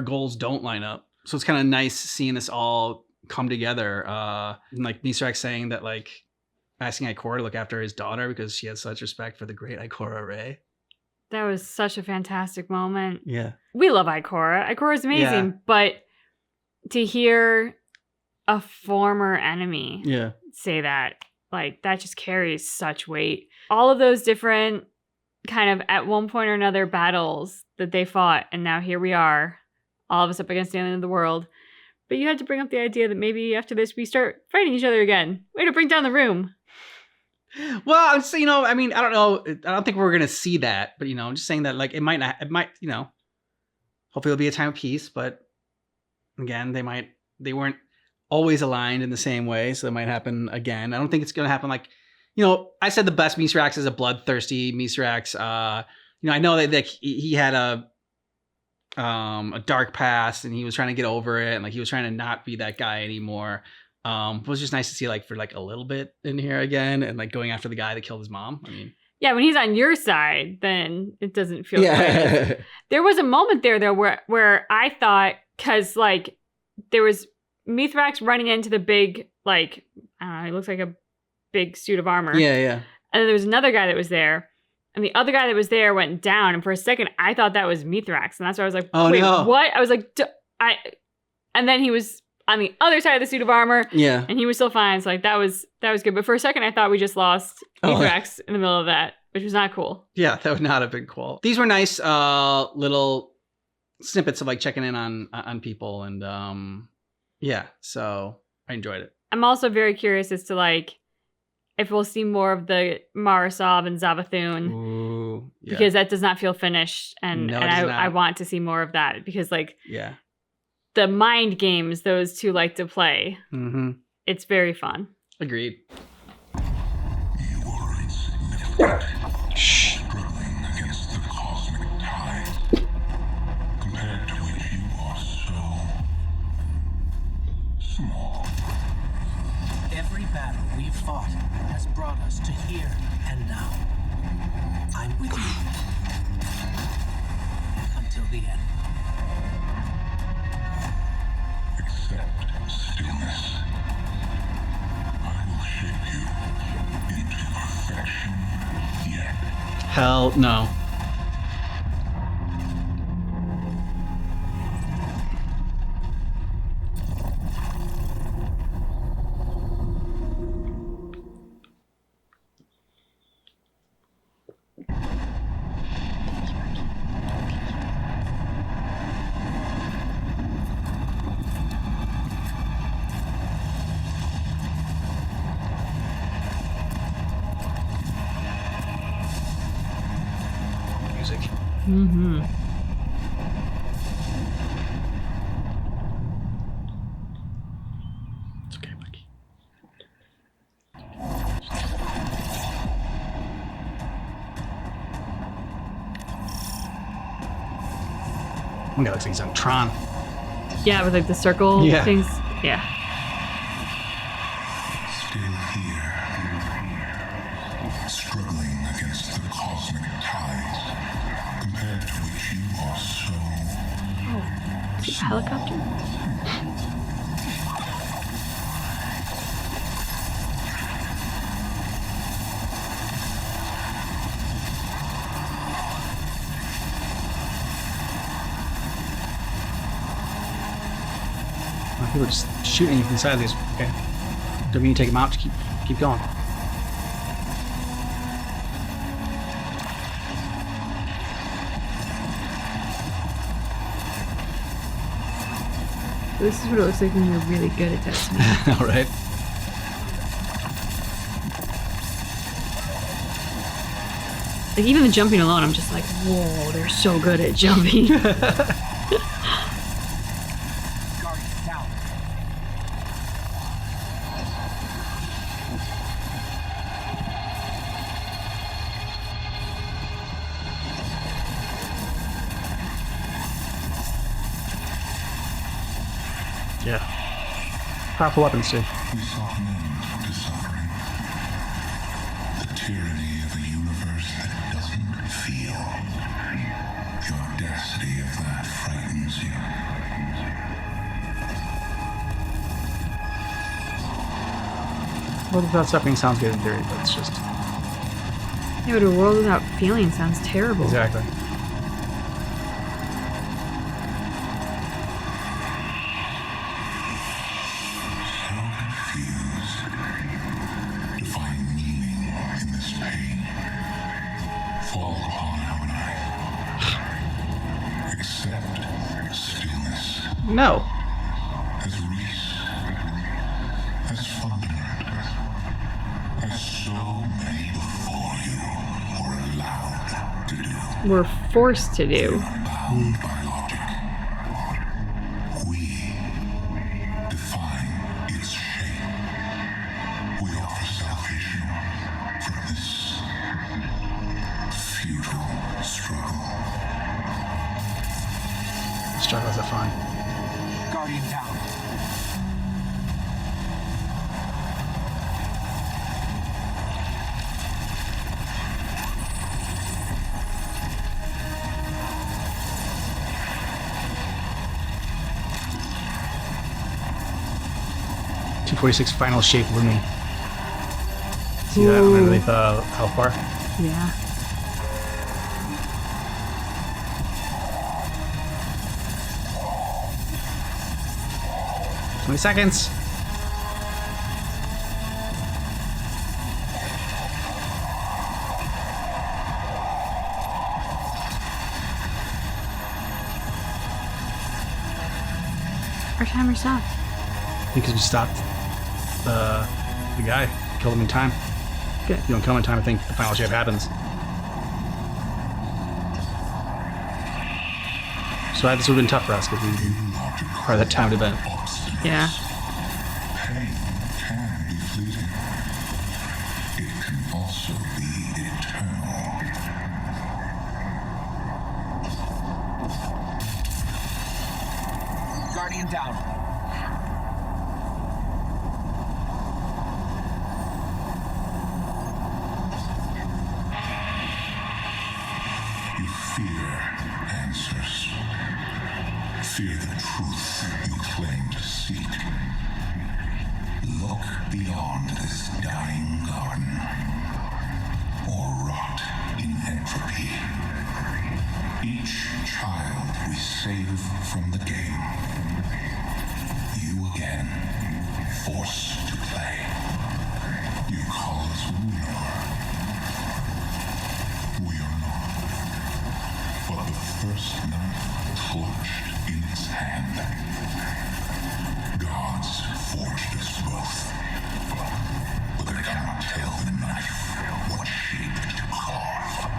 goals don't line up. So it's kind of nice seeing this all come together. And like Mithrax saying that, like asking Ikora to look after his daughter because she has such respect for the great Ikora Rey. That was such a fantastic moment. Yeah. We love Ikora. Ikora's amazing, Yeah. but to hear a former enemy say that, like, that just carries such weight. All of those different kind of at one point or another battles that they fought, and now here we are, all of us up against the end of the world. But you had to bring up the idea that maybe after this we start fighting each other again. Way to bring down the room. Well, I'm just, you know, I mean, I don't know. I don't think we're going to see that, but, you know, I'm just saying that, like, it might, you know, hopefully it'll be a time of peace, but again, they weren't always aligned in the same way. So it might happen again. I don't think it's going to happen. Like, you know, I said the best Mithrax is a bloodthirsty Mithrax. You know, I know that he had a dark past and he was trying to get over it. And like, he was trying to not be that guy anymore. It was just nice to see like for like a little bit in here again and like going after the guy that killed his mom. I mean, yeah, when he's on your side, then it doesn't feel good. There was a moment there though where I thought, because like there was Mithrax running into the big, like, I don't know, it looks like a big suit of armor. Yeah. And then there was another guy that was there. And the other guy that was there went down. And for a second, I thought that was Mithrax. And that's why I was like, oh, wait, no. What? I was like, and then he was on the other side of the suit of armor. Yeah. And he was still fine. So like that was good. But for a second, I thought we just lost Mithrax in the middle of that, which was not cool. Yeah, that would not have been cool. These were nice little snippets of like checking in on people. And yeah, so I enjoyed it. I'm also very curious as to like if we'll see more of the Marisov and Zavathun. Ooh, yeah. Because that does not feel finished. And, No, and it does not. I want to see more of that because like Yeah. the mind games those two like to play. Mm-hmm. It's very fun. Agreed. You are insignificant, struggling against the cosmic tide, compared to which you are so small. Every battle we've fought has brought us to here and now. I'm with you. Until the end. Accept stillness. I will shape you into perfection yet. Hell no. Mm-hmm. It's okay, Mikey. One guy looks like he's on Tron. Yeah, with like the circle Yeah. things. Yeah. Still here, struggling against the cosmic tides, compared to which you are so Helicopter? People are just shooting you from inside these. Okay. Don't mean you take them out. Just keep going. This is what it looks like when you're really good at testing. All right. Like even the jumping alone, I'm just like, whoa, they're so good at jumping. Yeah. Powerful weapons too. We sought an end to suffering. The tyranny of a universe that doesn't feel. The audacity of that frightens you. World without suffering sounds good in theory, but it's just Yeah, but a world without feeling sounds terrible. exactly. So confused to find meaning in this pain. Fall upon our night. Accept stillness No. as Reese, as fundamental, as so many before you were allowed to do. We're forced to do. Bound by logic. We define its shape. We offer salvation from this futile struggle. Struggles are fun. Guardian down. .246 final shape looming. See that underneath the health bar? Yeah. Twenty seconds. Our timer stopped. Because we stopped the guy, killed him in time. Good. If you don't kill him in time, I think the final shape happens. So this would have been tough for us because we didn't part of that timed event. Yeah. Pain can be fleeting. It can also be eternal. Guardian down. You fear answers. Fear the truth you claim to seek. Look beyond this dying garden, or rot in entropy. Each child we save from the game. You again, forced to play. You call us ruler. We are not. But the first knife clutched in its hand. Gods forged us both. But they cannot tell the knife what shape to carve.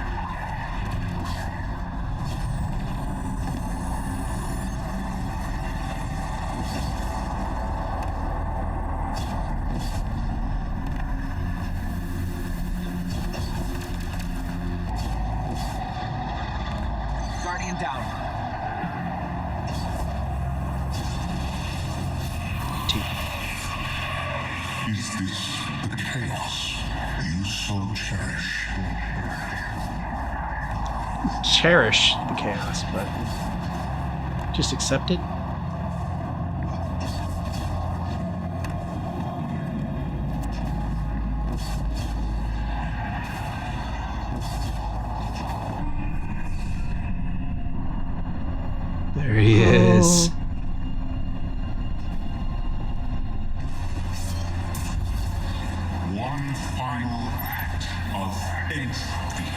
This, the chaos you so cherish. Cherish the chaos, but just accept it. There he is. One final act of entropy.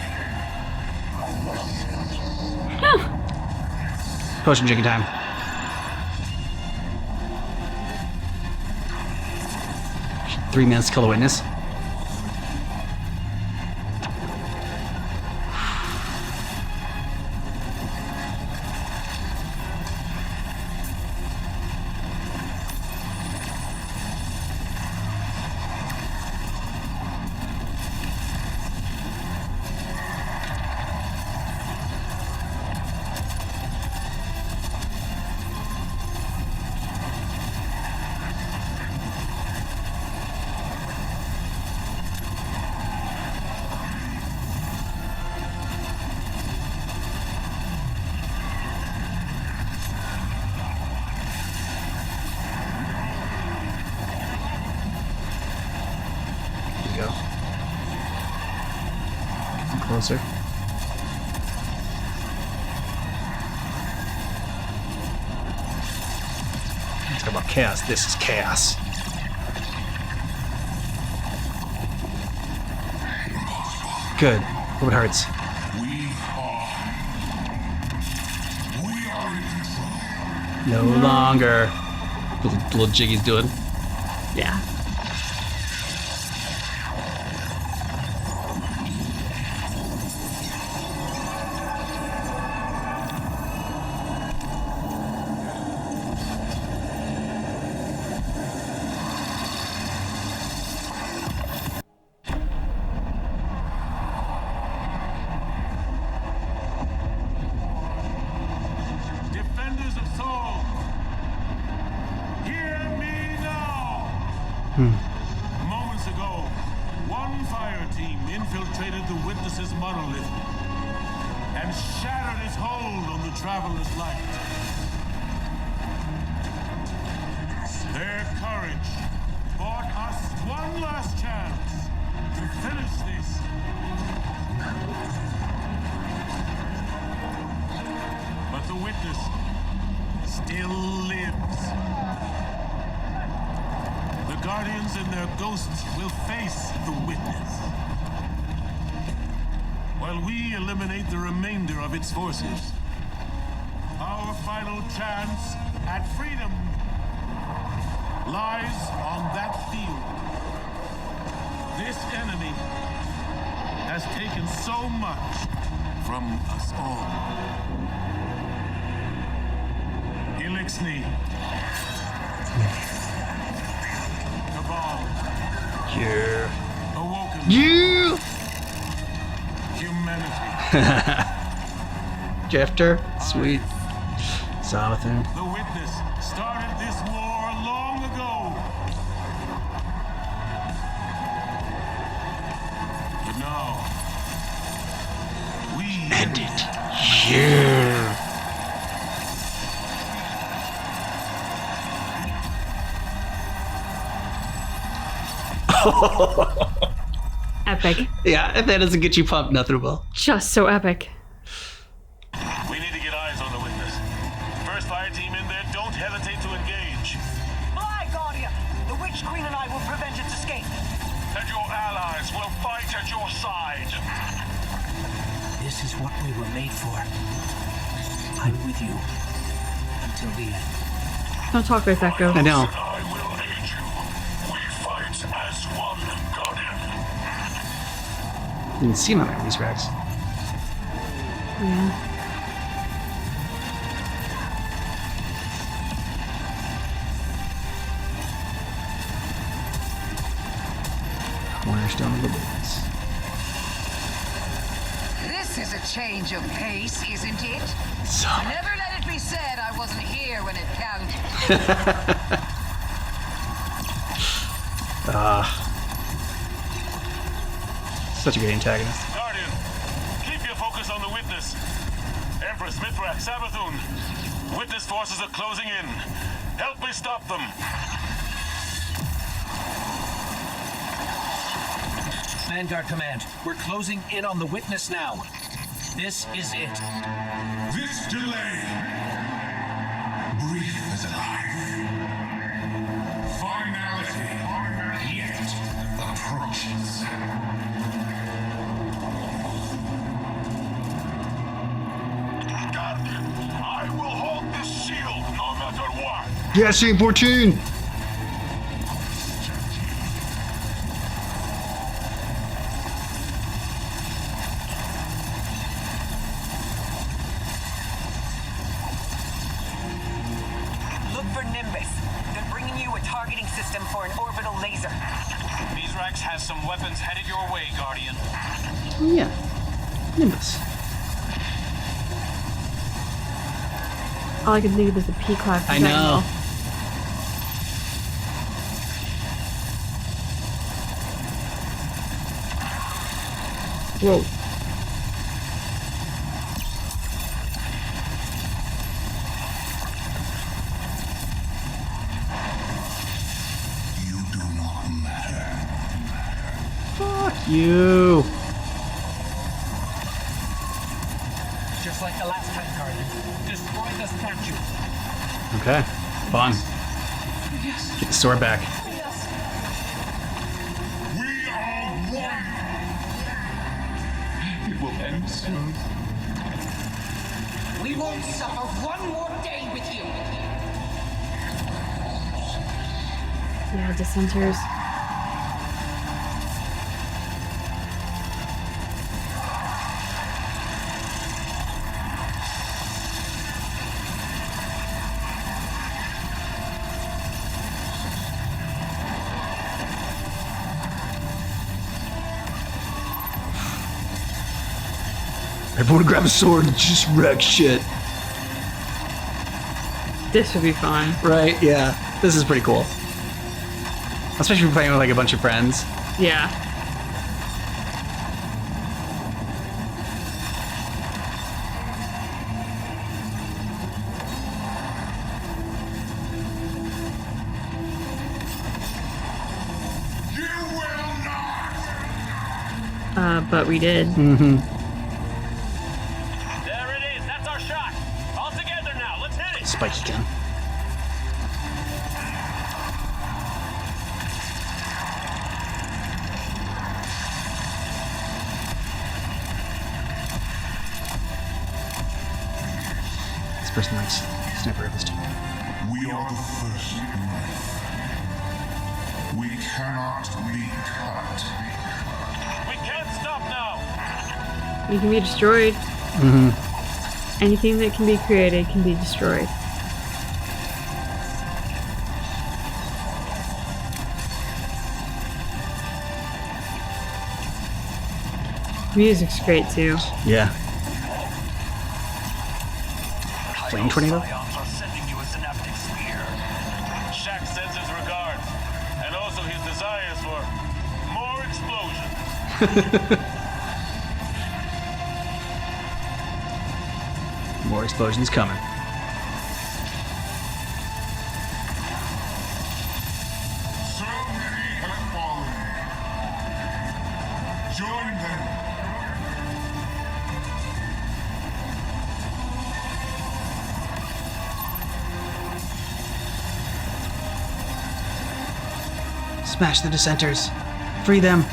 Potion drinking time. Three minutes to kill the witness. Go. Get closer. Talk about chaos. This is chaos. Good. Hope it hurts. We are in control. No longer. Little Jiggy's doing. Yeah. Defenders of Soul, hear me now. Moments ago, one fire team infiltrated the Witness's monolith and shattered its hold on the Traveler's light. Their courage bought us one last chance to finish this. But the Witness still lives. The Guardians and their ghosts will face the Witness, while we eliminate the remainder of its forces. Our final chance at freedom lies on that field. This enemy has taken so much from us all. Elixni. Cabal. Yeah. Awoken. You. Humanity. Drifter. Sweet. Savathun. The Witness started this war long ago. But now, we End it. Yeah. Epic. Yeah, if that doesn't get you pumped, nothing will. Just so epic. We need to get eyes on the Witness. First fire team in there, don't hesitate to engage. Fly, Guardian! The Witch Queen and I will prevent its escape. And your allies will fight at your side. This is what we were made for. I'm with you until the end. Don't talk like that, Ghost. I know. I will aid you. We fight as one, Guardian. You can see him on these racks. Yeah. Cornerstone of the Woods. This is a change of pace, isn't it? So. Never let it be said I wasn't here when it counted. Such a good antagonist. Guardian, keep your focus on the witness. Empress, Mithrak, Savathun. Witness forces are closing in. Help me stop them. Vanguard Command, we're closing in on the witness now. This is it. This delay, brief as a life. Finality yet approaches. Guardian, I will hold this shield no matter what. Yes, Saint Fortune! Look for Nimbus. They're bringing you a targeting system for an orbital laser. Mithrax has some weapons headed your way, Guardian. Yeah. Nimbus. All I can think of is the P-Class. I know. Whoa. You do not matter. Fuck you. Just like the last time, Guardian. Destroy the statue. Okay. Fun. Get the sword back. We are one. It will end soon. We won't suffer one more day with you. Yeah, dissenters. Everyone grab a sword and just wreck shit. This would be fun. Right? Yeah. This is pretty cool. Especially if you're playing with like a bunch of friends. Yeah. You will not. But we did. Mm-hmm. There it is. That's our shot. All together now. Let's hit it. Spiky gun. This person likes sniper rifles too. We are the first knife. We cannot be cut. We can't stop now. You can be destroyed. Mm-hmm. Anything that can be created can be destroyed. Music's great too. Yeah. Flame tornado? Psyops are sending you a synaptic spear. Shaq sends his regards, and also his desires for more explosion. More explosions coming. So many have fallen. Join them. Smash the dissenters. Free them.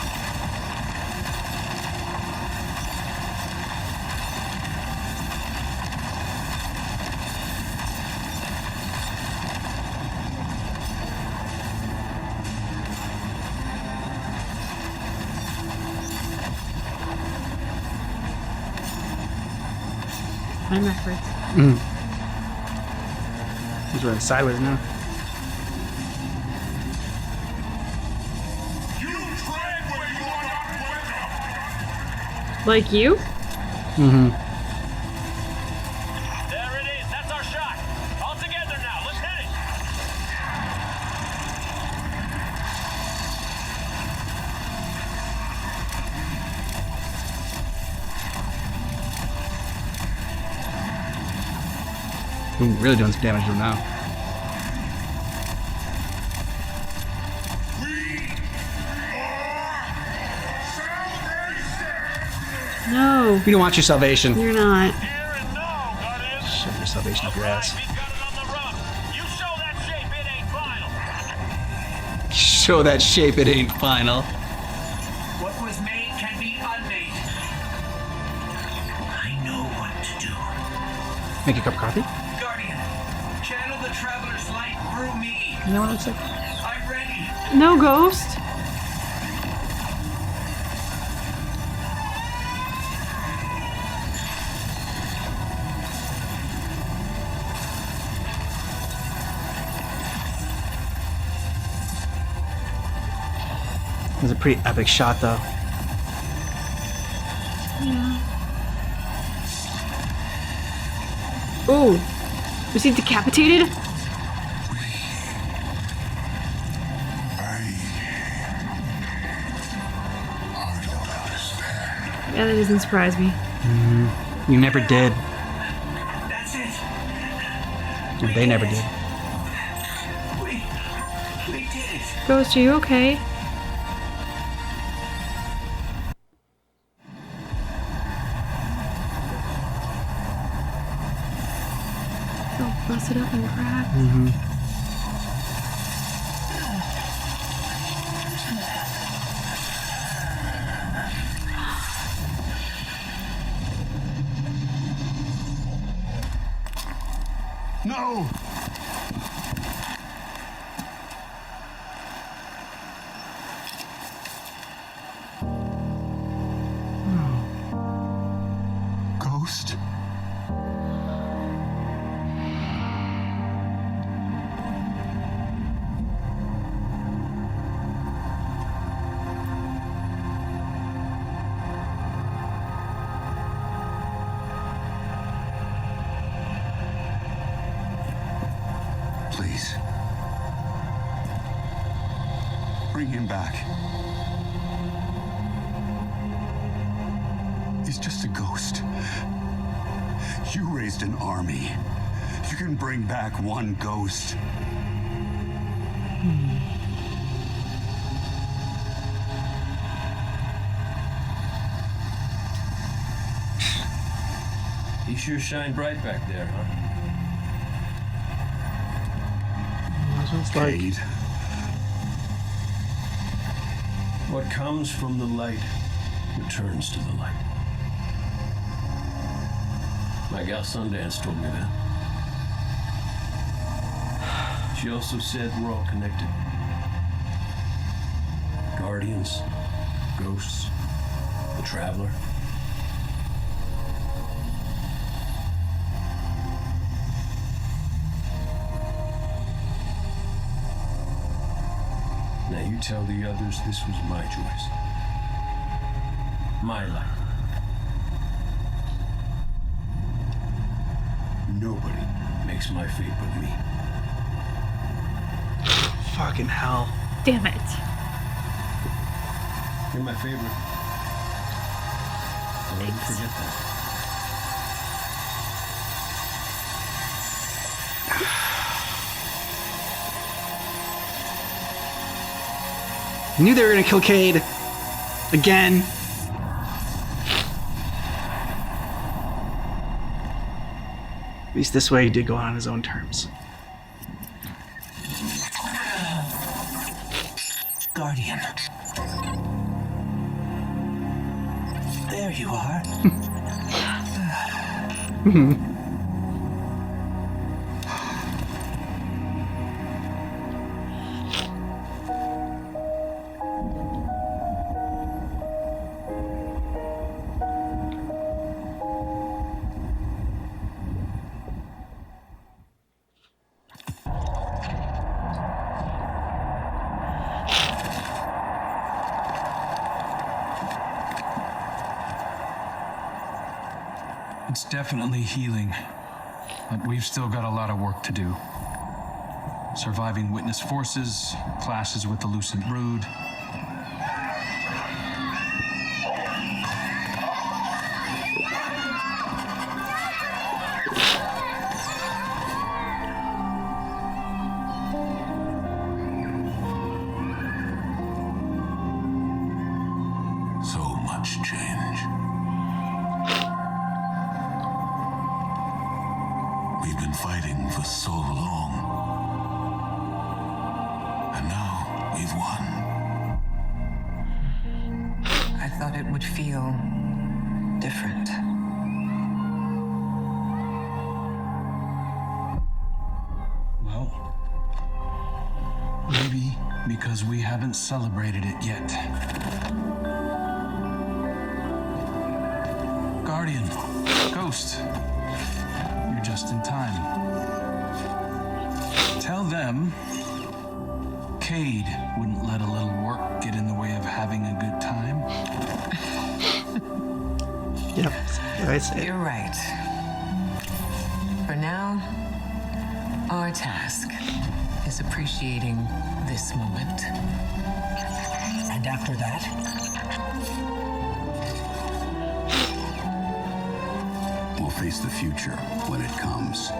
Time efforts. Mm. He's running sideways now. You tread where you are not welcome. Like you? Mm-hmm. There it is. That's our shot. All together now. Let's hit it. Ooh, really doing some damage to him now. No. You don't want your salvation. You're not. Shove your salvation up your ass. Show that shape, it ain't final. What was made can be unmade. I know what to do. Make a cup of coffee? Guardian, channel the Traveler's light through me. You know what it looks like? I'm ready. No ghost. It was a pretty epic shot, though. Yeah. Oh, was he decapitated? Yeah, that doesn't surprise me. You never did. That's it. And they never did. We did it. Ghost, are you okay? So busted up and cracked. No! Ghost? Please. Bring him back. He's just a ghost. You raised an army. You can bring back one ghost. He sure shined bright back there, huh? Cade. What comes from the light returns to the light. My gal Sundance told me that. She also said we're all connected. Guardians, ghosts, the Traveler. Now you tell the others this was my choice. My life. Nobody makes my fate but me. Fucking hell. Damn it. You're my favorite. Don't ever forget that. I knew they were gonna kill Cade. Again. At least this way he did go on his own terms. Guardian. There you are. It's definitely healing, but we've still got a lot of work to do. Surviving witness forces, clashes with the Lucent Brood. we've won. I thought it would feel different. Well, maybe because we haven't celebrated it yet. Guardian, Ghost, you're just in time. Tell them Cade wouldn't let a little work get in the way of having a good time. Yep. I say. You're right. For now, our task is appreciating this moment. And after that, We'll face the future when it comes.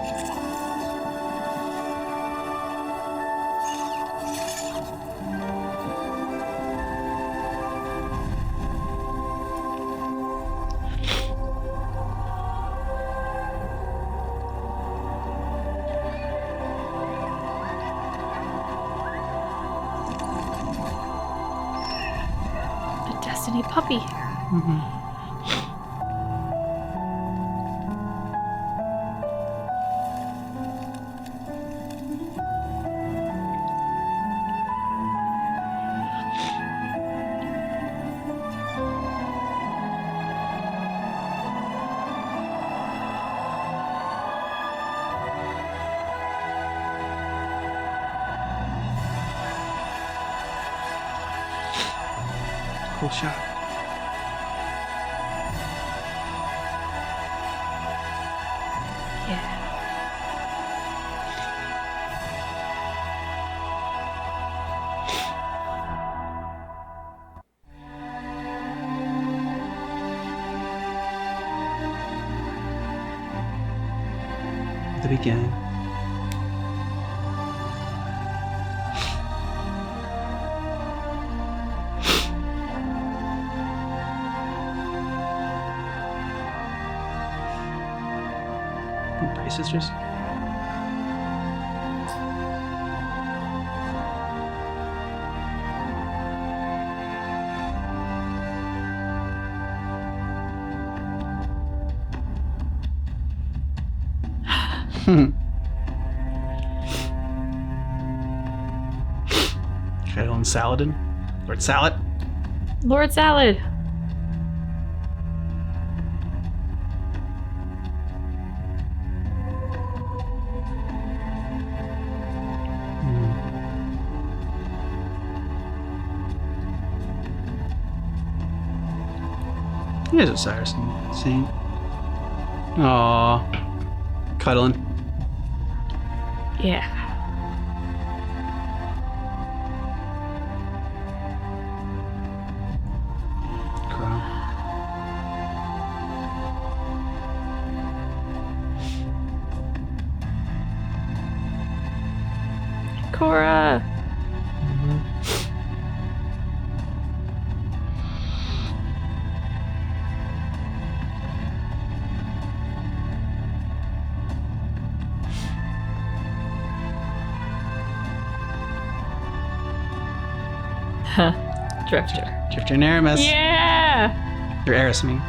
The Destiny puppy. Cool shot. Yeah. The beginning. Pretty sisters. Caitlin Saladin. Lord Salad. Lord Salad. He is Osiris Saint. Aww. Cuddling. Yeah. Crow. Cora. Drifter. Drifter and Aramis. Yeah. Or Eris, I mean.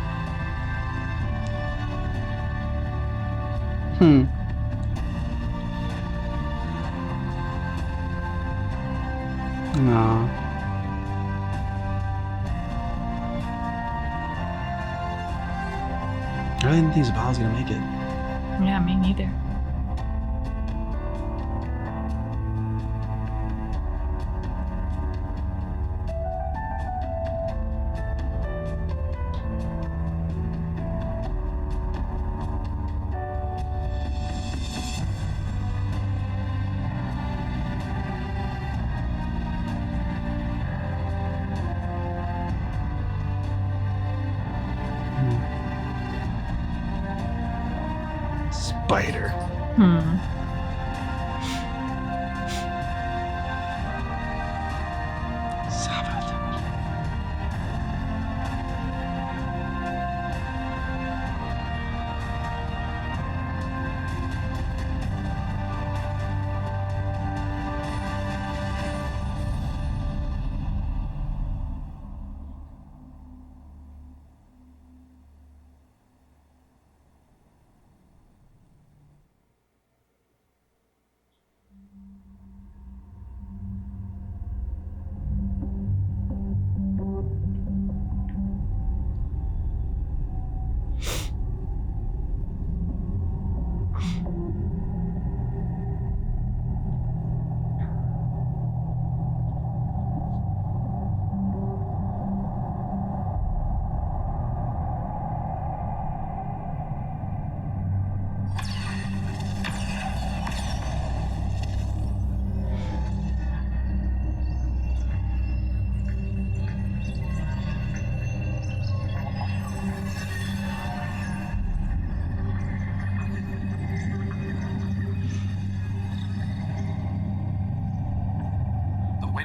No. I really didn't think Zabal's gonna make it. Yeah, me neither. Spider. Sabbath.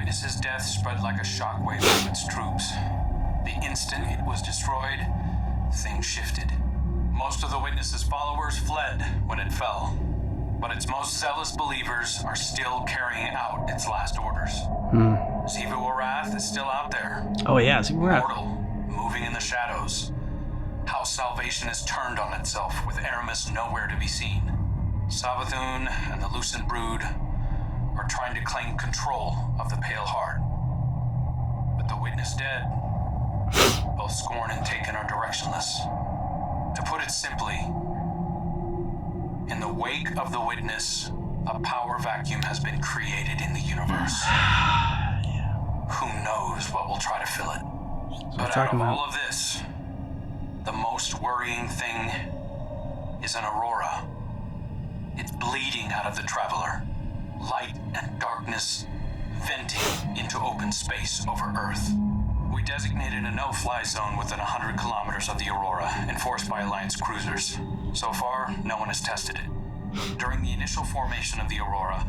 Witness's death spread like a shockwave through its troops. The instant it was destroyed, things shifted. Most of the Witness's followers fled when it fell, but its most zealous believers are still carrying out its last orders. Xivu Arath is still out there. Oh yeah, Xivu Arath. Mortal, moving in the shadows. House Salvation has turned on itself with Aramis nowhere to be seen. Savathun and the Lucent Brood are trying to claim control of the Pale Heart. With the Witness dead, both Scorn and Taken are directionless. To put it simply, in the wake of the Witness, a power vacuum has been created in the universe. Who knows what will try to fill it? But out of all of this, the most worrying thing is an aurora. It's bleeding out of the Traveler. Light and darkness venting into open space over Earth. We designated a no-fly zone within 100 kilometers of the aurora, enforced by Alliance cruisers. So far, no one has tested it. During the initial formation of the aurora,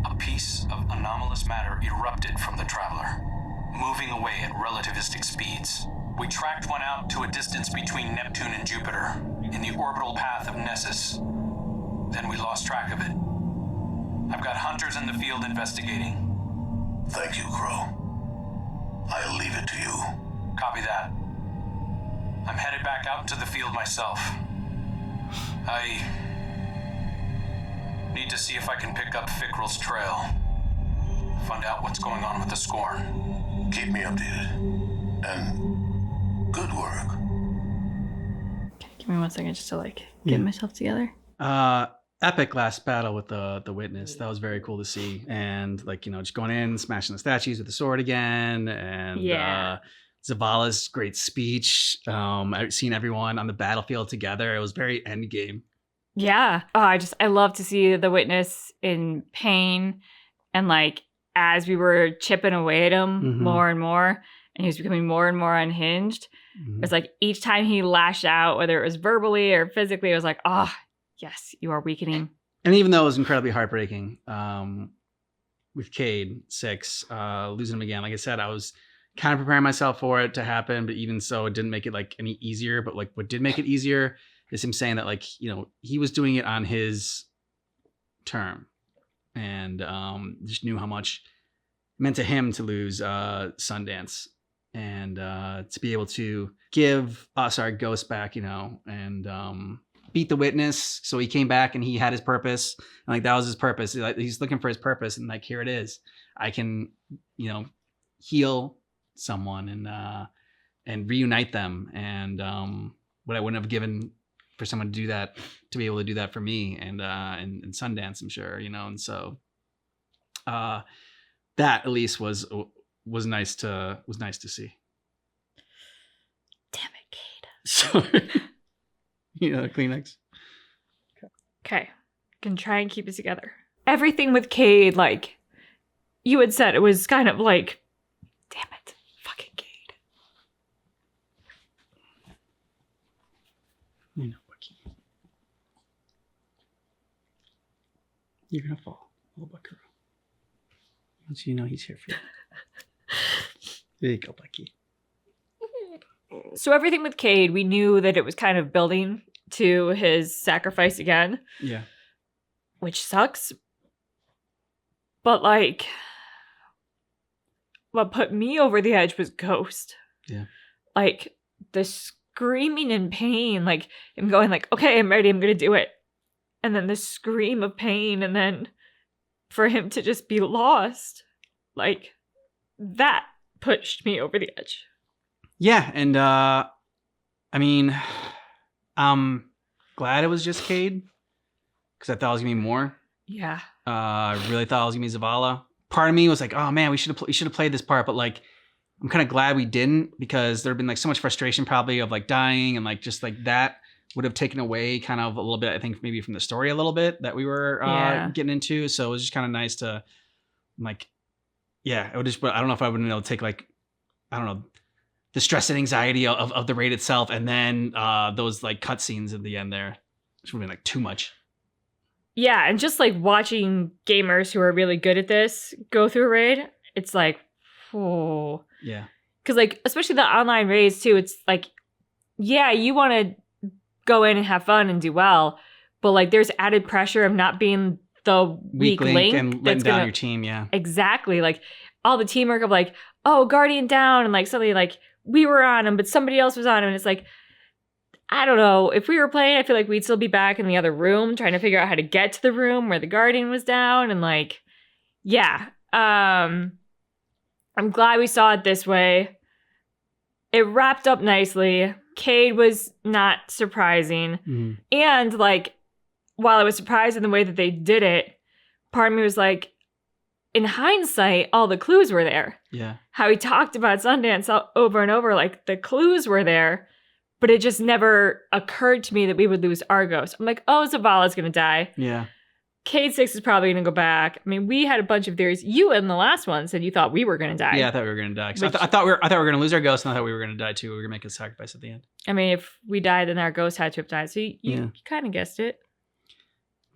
a piece of anomalous matter erupted from the Traveler, moving away at relativistic speeds. We tracked one out to a distance between Neptune and Jupiter, in the orbital path of Nessus. Then we lost track of it. I've got hunters in the field investigating. Thank you, Crow. I'll leave it to you. Copy that. I'm headed back out into the field myself. I need to see if I can pick up Fickrell's trail. Find out what's going on with the Scorn. Keep me updated. And good work. Okay, give me 1 second just to get myself together. Epic last battle with the Witness. That was very cool to see. And just going in, smashing the statues with the sword again. And Zavala's great speech. I've seen everyone on the battlefield together. It was very endgame. Yeah. Oh, I love to see the Witness in pain. And as we were chipping away at him more and more, and he was becoming more and more unhinged, it's each time he lashed out, whether it was verbally or physically, it was like, oh, yes, you are weakening. And even though it was incredibly heartbreaking, with Cade 6, losing him again, like I said, I was kind of preparing myself for it to happen, but even so, it didn't make it any easier. But what did make it easier is him saying that he was doing it on his term, and just knew how much it meant to him to lose Sundance, and to be able to give us our ghost back, and beat the Witness. So he came back and he had his purpose, and that was his purpose. He's looking for his purpose, and here it is. I can heal someone and reunite them, and what I wouldn't have given for someone to do that, to be able to do that for me, and Sundance, I'm sure, and so that at least was nice to see. Damn it, Cade. Sorry. Kleenex. Okay. Can try and keep it together. Everything with Cade, you had said, it was kind of damn it, fucking Cade. Bucky. You're gonna fall, little buckaroo. Once you know he's here for you. There you go, Bucky. So everything with Cade, we knew that it was kind of building to his sacrifice again. Yeah. Which sucks. But what put me over the edge was Ghost. Yeah. The screaming in pain, him going okay, I'm ready, I'm gonna do it. And then the scream of pain, and then for him to just be lost. That pushed me over the edge. Yeah, and I'm glad it was just Cade, because I thought it was gonna be more. Yeah. I really thought it was gonna be Zavala. Part of me was oh man, we should have played this part, but I'm kind of glad we didn't, because there'd been so much frustration probably of dying, and just that would have taken away kind of a little bit, I think maybe from the story a little bit that we were getting into. So it was just kind of nice to it would just, I don't know if I would have been able to take I don't know, the stress and anxiety of the raid itself, and then those cutscenes at the end there, which would have been too much. Yeah, and just watching gamers who are really good at this go through a raid, it's like, oh. Yeah. Because, like, especially the online raids, too, it's like, yeah, you want to go in and have fun and do well, but, like, there's added pressure of not being the weak link and letting down your team, yeah. Exactly. Like, all the teamwork of, like, oh, Guardian down, and, like, suddenly, like, we were on him, but somebody else was on him, and it's like, I don't know. If we were playing, I feel like we'd still be back in the other room trying to figure out how to get to the room where the Guardian was down, and, like, yeah. I'm glad we saw it this way. It wrapped up nicely. Cade was not surprising. Mm-hmm. And, like, while I was surprised in the way that they did it, part of me was like, in hindsight, all the clues were there. Yeah. How he talked about Sundance over and over, like, the clues were there, but it just never occurred to me that we would lose Argos. I'm like, oh, Zavala's going to die. Yeah. Cade 6 is probably going to go back. I mean, we had a bunch of theories. You in the last one said you thought we were going to die. Yeah, I thought we were going to die. I thought we were going to lose our ghost, and I thought we were going to die too. We were going to make a sacrifice at the end. I mean, if we died, then our ghost had to have died. So you kind of guessed it.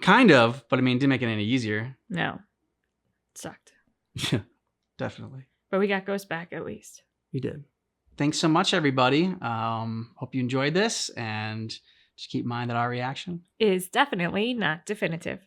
Kind of, but I mean, it didn't make it any easier. No. It sucked. Yeah, definitely. But we got Ghost back at least. We did. Thanks so much, everybody. Hope you enjoyed this, and just keep in mind that our reaction is definitely not definitive.